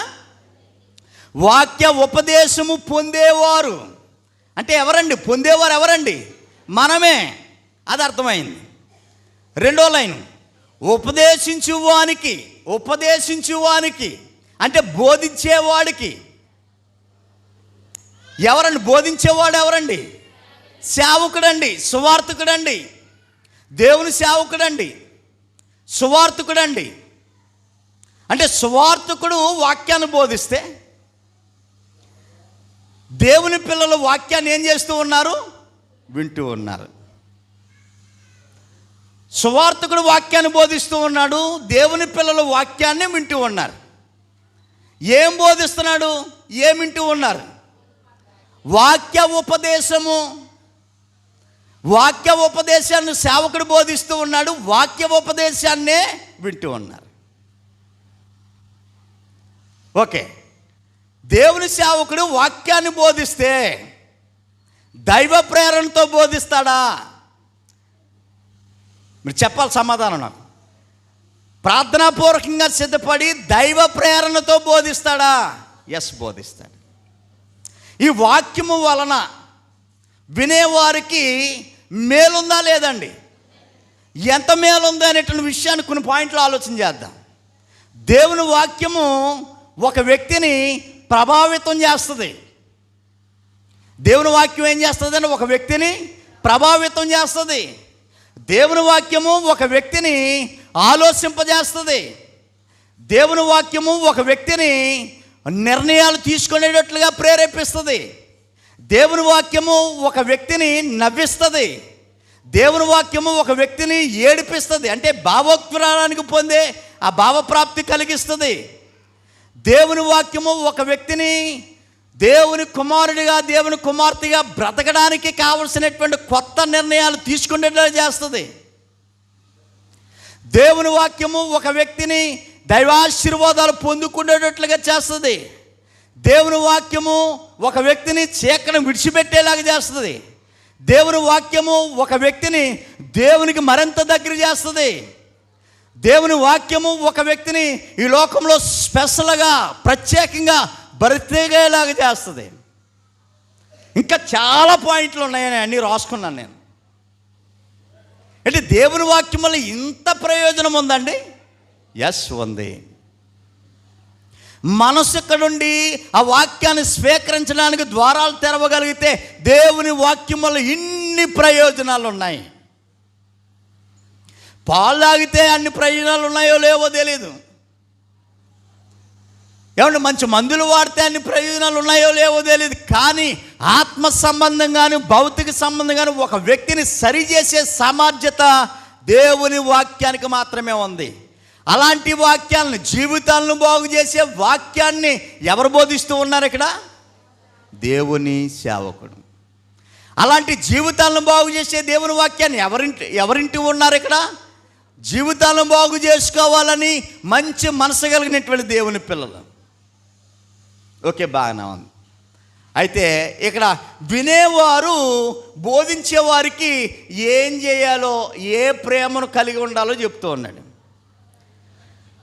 A: వాక్య ఉపదేశము పొందేవారు అంటే ఎవరండి? పొందేవారు ఎవరండి? మనమే. అది అర్థమైంది. రెండో లైన్, ఉపదేశించువానికి అంటే బోధించేవాడికి. ఎవరండి బోధించేవాడు? ఎవరండి? సేవకుడండి, సువార్తికుడండి, దేవుని సేవకుడండి, సువార్తికుడండి. అంటే సువార్తికుడు వాక్యాన్ని బోధిస్తే దేవుని పిల్లలు వాక్యాన్ని ఏం చేస్తూ ఉన్నారు? వింటూ ఉన్నారు. సువార్తికుడు వాక్యాన్ని బోధిస్తూ ఉన్నాడు, దేవుని పిల్లలు వాక్యాన్ని వింటూ ఉన్నారు. ఏం బోధిస్తున్నాడు? ఏం వింటూ ఉన్నారు? వాక్య ఉపదేశము. వాక్య ఉపదేశాన్ని సేవకుడు బోధిస్తూ ఉన్నాడు, వాక్య ఉపదేశాన్నే వింటూ ఉన్నారు. ఓకే, దేవుని సేవకుడు వాక్యాన్ని బోధిస్తే దైవ ప్రేరణతో బోధిస్తాడా? మీరు చెప్పాలి సమాధానం నాకు. ప్రార్థనాపూర్వకంగా సిద్ధపడి దైవ ప్రేరణతో బోధిస్తాడా? ఎస్, బోధిస్తాడు. ఈ వాక్యము వలన వినేవారికి మేలుందా లేదండి? ఎంత మేలుందా అనేటువంటి విషయాన్ని కొన్ని పాయింట్లు ఆలోచన చేద్దాం. దేవుని వాక్యము ఒక వ్యక్తిని ప్రభావితం చేస్తుంది. దేవుని వాక్యం ఏం చేస్తుంది అని ఒక వ్యక్తిని ప్రభావితం చేస్తుంది. దేవుని వాక్యము ఒక వ్యక్తిని ఆలోచింపజేస్తుంది. దేవుని వాక్యము ఒక వ్యక్తిని నిర్ణయాలు తీసుకునేటట్లుగా ప్రేరేపిస్తుంది. దేవుని వాక్యము ఒక వ్యక్తిని నవ్విస్తుంది. దేవుని వాక్యము ఒక వ్యక్తిని ఏడిపిస్తుంది, అంటే భావోత్ప్రాణానికి పొందే ఆ భావప్రాప్తి కలిగిస్తుంది. దేవుని వాక్యము ఒక వ్యక్తిని దేవుని కుమారుడిగా, దేవుని కుమార్తెగా బ్రతకడానికి కావలసినటువంటి కొత్త నిర్ణయాలు తీసుకునేలా చేస్తుంది. దేవుని వాక్యము ఒక వ్యక్తిని దైవాశీర్వాదాలు పొందుకునేటట్లుగా చేస్తుంది. దేవుని వాక్యము ఒక వ్యక్తిని చీకటిని విడిచిపెట్టేలాగా చేస్తుంది. దేవుని వాక్యము ఒక వ్యక్తిని దేవునికి మరింత దగ్గర చేస్తుంది. దేవుని వాక్యము ఒక వ్యక్తిని ఈ లోకంలో స్పెషల్గా, ప్రత్యేకంగా బ్రతికేలాగా చేస్తుంది. ఇంకా చాలా పాయింట్లు ఉన్నాయని అన్నీ రాసుకున్నాను నేను. అంటే దేవుని వాక్యం వల్ల ఇంత ప్రయోజనం ఉందండి? ఎస్, ఉంది. మనసు ఎక్కడుండి ఆ వాక్యాన్ని స్వీకరించడానికి ద్వారాలు తెరవగలిగితే దేవుని వాక్యం వల్ల ఇన్ని ప్రయోజనాలు ఉన్నాయి. పాలు తాగితే అన్ని ప్రయోజనాలు ఉన్నాయో లేవో తెలియదు. ఏమంటే మంచి మందులు వాడితే అన్ని ప్రయోజనాలు ఉన్నాయో లేవో తెలియదు. కానీ ఆత్మ సంబంధంగాను భౌతిక సంబంధంగాను ఒక వ్యక్తిని సరిచేసే సామర్థ్యత దేవుని వాక్యానికి మాత్రమే ఉంది. అలాంటి వాక్యాలను, జీవితాలను బాగు చేసే వాక్యాన్ని ఎవరు బోధిస్తూ ఉన్నారు ఇక్కడ? దేవుని సేవకుడు. అలాంటి జీవితాలను బాగు చేసే దేవుని వాక్యాన్ని ఎవరింటి ఉన్నారు ఇక్కడ? జీవితాలను బాగు చేసుకోవాలని మంచి మనసు కలిగినటువంటి దేవుని పిల్లలు. ఓకే, బాగానే ఉంది. అయితే ఇక్కడ వినేవారు బోధించేవారికి ఏం చేయాలో, ఏ ప్రేమను కలిగి ఉండాలో చెప్తూ ఉన్నాడు.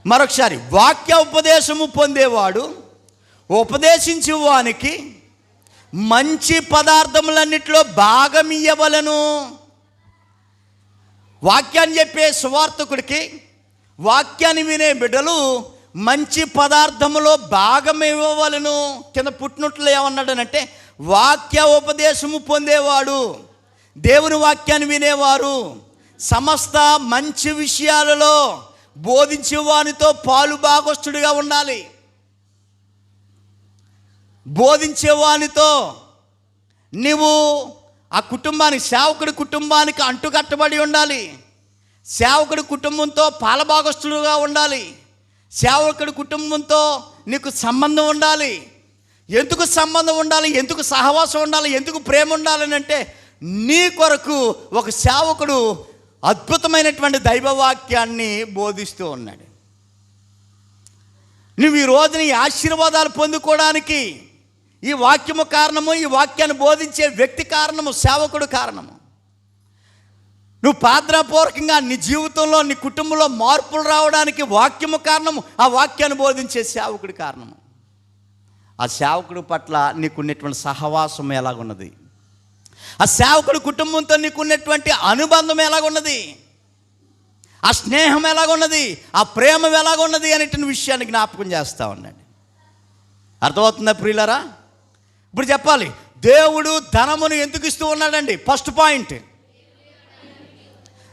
A: మరొకసారి, వాక్య ఉపదేశము పొందేవాడు ఉపదేశించేవానికి మంచి పదార్థములన్నిటిలో భాగం ఇయ్యవలెను. వాక్యాన్ని చెప్పే సువార్తకుడికి, వాక్యాన్ని వినే బిడ్డలు మంచి పదార్థములో భాగం ఇవ్వవలెను. కింద పుట్టినట్లు ఏమన్నాడనంటే, వాక్య ఉపదేశము పొందేవాడు, దేవుని వాక్యాన్ని వినేవారు సమస్త మంచి విషయాలలో బోధించేవానితో పాలు భాగస్తుడిగా ఉండాలి. బోధించేవానితో నీవు ఆ కుటుంబానికి, సేవకుడి కుటుంబానికి అంటుకట్టబడి ఉండాలి. సేవకుడి కుటుంబంతో పాలభాగస్తులుగా ఉండాలి. సేవకుడి కుటుంబంతో నీకు సంబంధం ఉండాలి. ఎందుకు సంబంధం ఉండాలి? ఎందుకు సహవాసం ఉండాలి? ఎందుకు ప్రేమ ఉండాలని అంటే, నీ కొరకు ఒక సేవకుడు అద్భుతమైనటువంటి దైవవాక్యాన్ని బోధిస్తూ ఉన్నాడు. నువ్వు ఈ రోజున ఈ ఆశీర్వాదాలు పొందుకోవడానికి ఈ వాక్యము కారణము, ఈ వాక్యాన్ని బోధించే వ్యక్తి కారణము, సేవకుడు కారణము. నువ్వు ప్రార్థనాపూర్వకంగా నీ జీవితంలో, నీ కుటుంబంలో మార్పులు రావడానికి వాక్యము కారణము, ఆ వాక్యాన్ని బోధించే సేవకుడి కారణము. ఆ సేవకుడి పట్ల నీకున్నటువంటి సహవాసం ఎలాగున్నది? ఆ సేవకుడి కుటుంబంతో నీకున్నటువంటి అనుబంధం ఎలాగున్నది? ఆ స్నేహం ఎలాగున్నది? ఆ ప్రేమ ఎలాగున్నది అనేటువంటి విషయాన్ని జ్ఞాపకం చేస్తూ ఉన్నాడు. అర్థమవుతుందా ప్రియులారా? ఇప్పుడు చెప్పాలి, దేవుడు ధనమును ఎందుకు ఇస్తూ ఉన్నాడండి? ఫస్ట్ పాయింట్,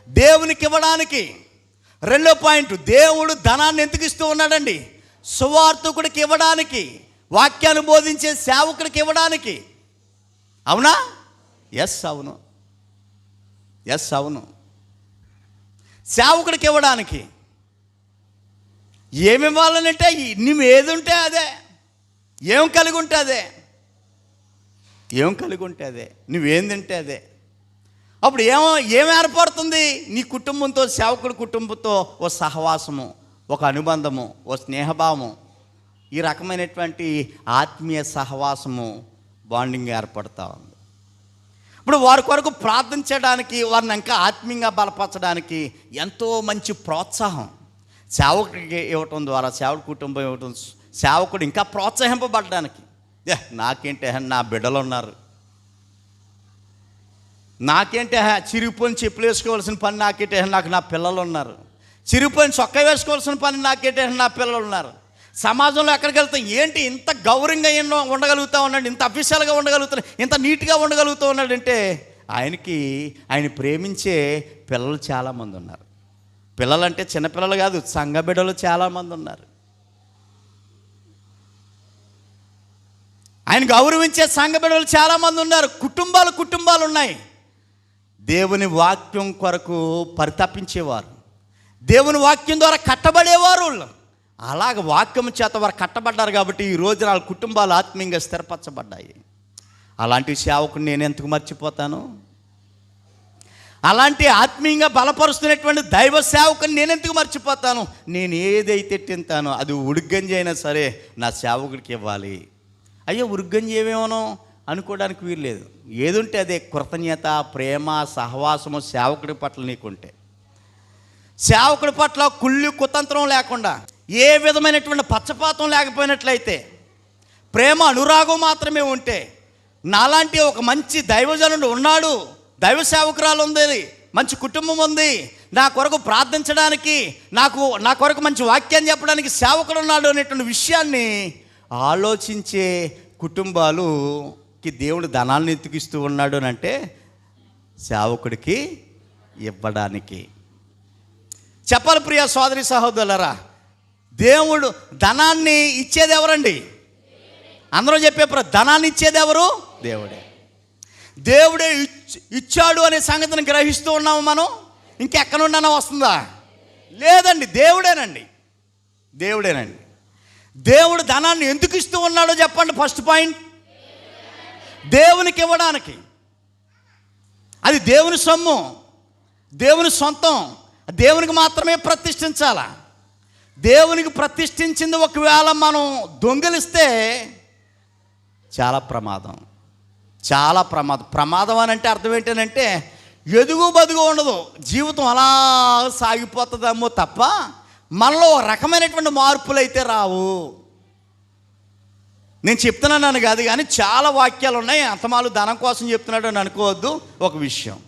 A: దేవునికి ఇవ్వడానికి. రెండో పాయింట్, దేవుడు ధనాన్ని ఎందుకు ఇస్తూ ఉన్నాడండి? సువార్తకుడికి ఇవ్వడానికి, వాక్యాన్ని బోధించే సేవకుడికి ఇవ్వడానికి. అవునా? ఎస్ అవును, ఎస్ అవును. సేవకుడికి ఇవ్వడానికి. ఏమి ఇవ్వాలనంటే నువ్వు ఏది ఉంటే అదే, ఏం కలిగి ఉంటే అదే, ఏం కలిగి ఉంటే అదే, నువ్వేం తింటే అదే. అప్పుడు ఏం ఏర్పడుతుంది? నీ కుటుంబంతో, సేవకుడి కుటుంబంతో ఓ సహవాసము, ఒక అనుబంధము, ఓ స్నేహభావము, ఈ రకమైనటువంటి ఆత్మీయ సహవాసము, బాండింగ్ ఏర్పడుతూ ఉంది. ఇప్పుడు వారి కొరకు ప్రార్థించడానికి, వారిని ఇంకా ఆత్మీయంగా బలపరచడానికి ఎంతో మంచి ప్రోత్సాహం సేవకుడికి ఇవ్వటం ద్వారా, సేవకుడి కుటుంబం ఇవ్వటం, సేవకుడు ఇంకా ప్రోత్సహింపబడడానికి. నాకేంటి, నా బిడ్డలు ఉన్నారు, నాకేంటి చిరిగిపోయిన చెప్పులు వేసుకోవాల్సిన పని నాకేంటి, నాకు నా పిల్లలు ఉన్నారు, చిరిగిపోయిన చొక్కా వేసుకోవాల్సిన పని నాకేంటి, నా పిల్లలు ఉన్నారు. సమాజంలో ఎక్కడికి వెళ్తాం, ఏంటి ఇంత గౌరవంగా ఉండగలుగుతూ ఉన్నాడు, ఇంత అఫీషియల్గా ఉండగలుగుతున్నాడు, ఇంత నీట్గా ఉండగలుగుతూ ఉన్నాడంటే ఆయన ప్రేమించే పిల్లలు చాలామంది ఉన్నారు. పిల్లలంటే చిన్నపిల్లలు కాదు, సంఘ బిడ్డలు చాలామంది ఉన్నారు. ఆయన గౌరవించే సంఘ బిడ్డలు చాలామంది ఉన్నారు. కుటుంబాలు ఉన్నాయి. దేవుని వాక్యం కొరకు పరితపించేవారు, దేవుని వాక్యం ద్వారా కట్టబడేవారు. అలాగ వాక్యం చేత వారు కట్టబడ్డారు కాబట్టి ఈ రోజు వాళ్ళ కుటుంబాలు ఆత్మీయంగా స్థిరపరచబడ్డాయి. అలాంటి సేవకుని నేను ఎందుకు మర్చిపోతాను? అలాంటి ఆత్మీయంగా బలపరుస్తున్నటువంటి దైవ సేవకుని నేను ఎందుకు మర్చిపోతాను? నేను ఏదైతే తింటానో అది ఉడుగంజి అయినా సరే నా సేవకుడికి ఇవ్వాలి. అయ్యో ఉడుగంజి ఏమేమనో అనుకోవడానికి వీల్లేదు. ఏదుంటే అదే కృతజ్ఞత, ప్రేమ, సహవాసము సేవకుడి పట్ల నీకుంటే, సేవకుడి పట్ల కుళ్ళు కుతంత్రం లేకుండా, ఏ విధమైనటువంటి పక్షపాతం లేకపోయినట్లయితే, ప్రేమ అనురాగం మాత్రమే ఉంటే, నాలాంటి ఒక మంచి దైవజనుడు ఉన్నాడు, దైవ సేవకురాలు ఉంది, మంచి కుటుంబం ఉంది, నా కొరకు ప్రార్థించడానికి, నా కొరకు మంచి వాక్యాన్ని చెప్పడానికి సేవకుడు ఉన్నాడు అనేటువంటి విషయాన్ని ఆలోచించే కుటుంబాలుకి దేవుడు ధనాన్ని ఎత్తుకిస్తూ ఉన్నాడు అని అంటే సేవకుడికి ఇవ్వడానికి. చెప్పాలి ప్రియ సోదరి సహోదరులారా, దేవుడు ధనాన్ని ఇచ్చేది ఎవరండి? అందరూ చెప్పే ధనాన్ని ఇచ్చేది ఎవరు? దేవుడే. దేవుడే ఇచ్చాడు అనే సంగతిని గ్రహిస్తూ ఉన్నాము మనం. ఇంకెక్కడ నుండైనా వస్తుందా? లేదండి, దేవుడేనండి. దేవుడు ధనాన్ని ఎందుకు ఇస్తూ ఉన్నాడో చెప్పండి. ఫస్ట్ పాయింట్, దేవునికి ఇవ్వడానికి. అది దేవుని సొమ్ము, దేవుని సొంతం, దేవునికి మాత్రమే ప్రతిష్ఠించాల. దేవునికి ప్రతిష్ఠించింది ఒకవేళ మనం దొంగిలిస్తే చాలా ప్రమాదం. ప్రమాదం అని అంటే అర్థం ఏంటంటే ఎదుగు బదుగు ఉండదు, జీవితం అలా సాగిపోతుందేమో తప్ప మనలో ఒక రకమైనటువంటి మార్పులు అయితే రావు. నేను చెప్తున్నాను కాదు కానీ చాలా వాక్యాలు ఉన్నాయి. అంతమాలు ధనం కోసం చెప్తున్నాడు అని అనుకోవద్దు. ఒక విషయం,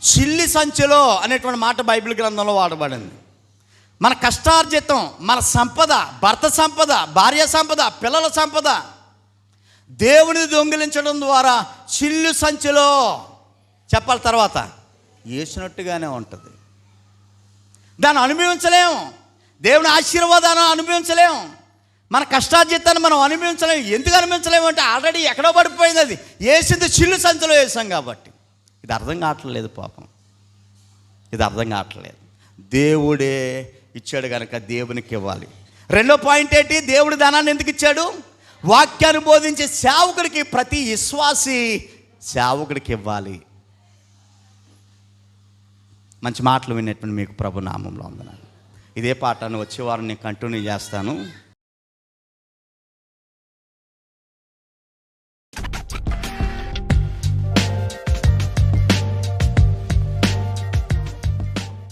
A: చిల్లి సంచిలో అనేటువంటి మాట బైబిల్ గ్రంథంలో వాడబడింది. మన కష్టార్జితం, మన సంపద, భర్త సంపద, భార్య సంపద, పిల్లల సంపద దేవుని దొంగిలించడం ద్వారా చిల్లు సంచిలో చెప్పాలి తర్వాత వేసినట్టుగానే ఉంటుంది. దాన్ని అనుభవించలేము, దేవుని ఆశీర్వాదాన్ని అనుభవించలేము, మన కష్టార్జితాన్ని మనం అనుభవించలేము. ఎందుకు అనుభవించలేము అంటే ఆల్రెడీ ఎక్కడో పడిపోయింది. అది వేసింది చిల్లు సంచిలో వేసాం కాబట్టి. ఇది అర్థం కావట్లేదు పాపం, ఇది అర్థం కావట్లేదు. దేవుడే ఇచ్చాడు కనుక దేవునికి ఇవ్వాలి. రెండో పాయింట్ ఏంటి? దేవుడు ధనాన్ని ఎందుకు ఇచ్చాడు? వాక్యాన్ని బోధించే సేవకుడికి, ప్రతి విశ్వాసి సేవకుడికి ఇవ్వాలి. మంచి మాటలు వినేటువంటి మీకు ప్రభు నామంలో వందనాలు. ఇదే పాఠాన్ని వచ్చే వారం నేను కంటిన్యూ చేస్తాను.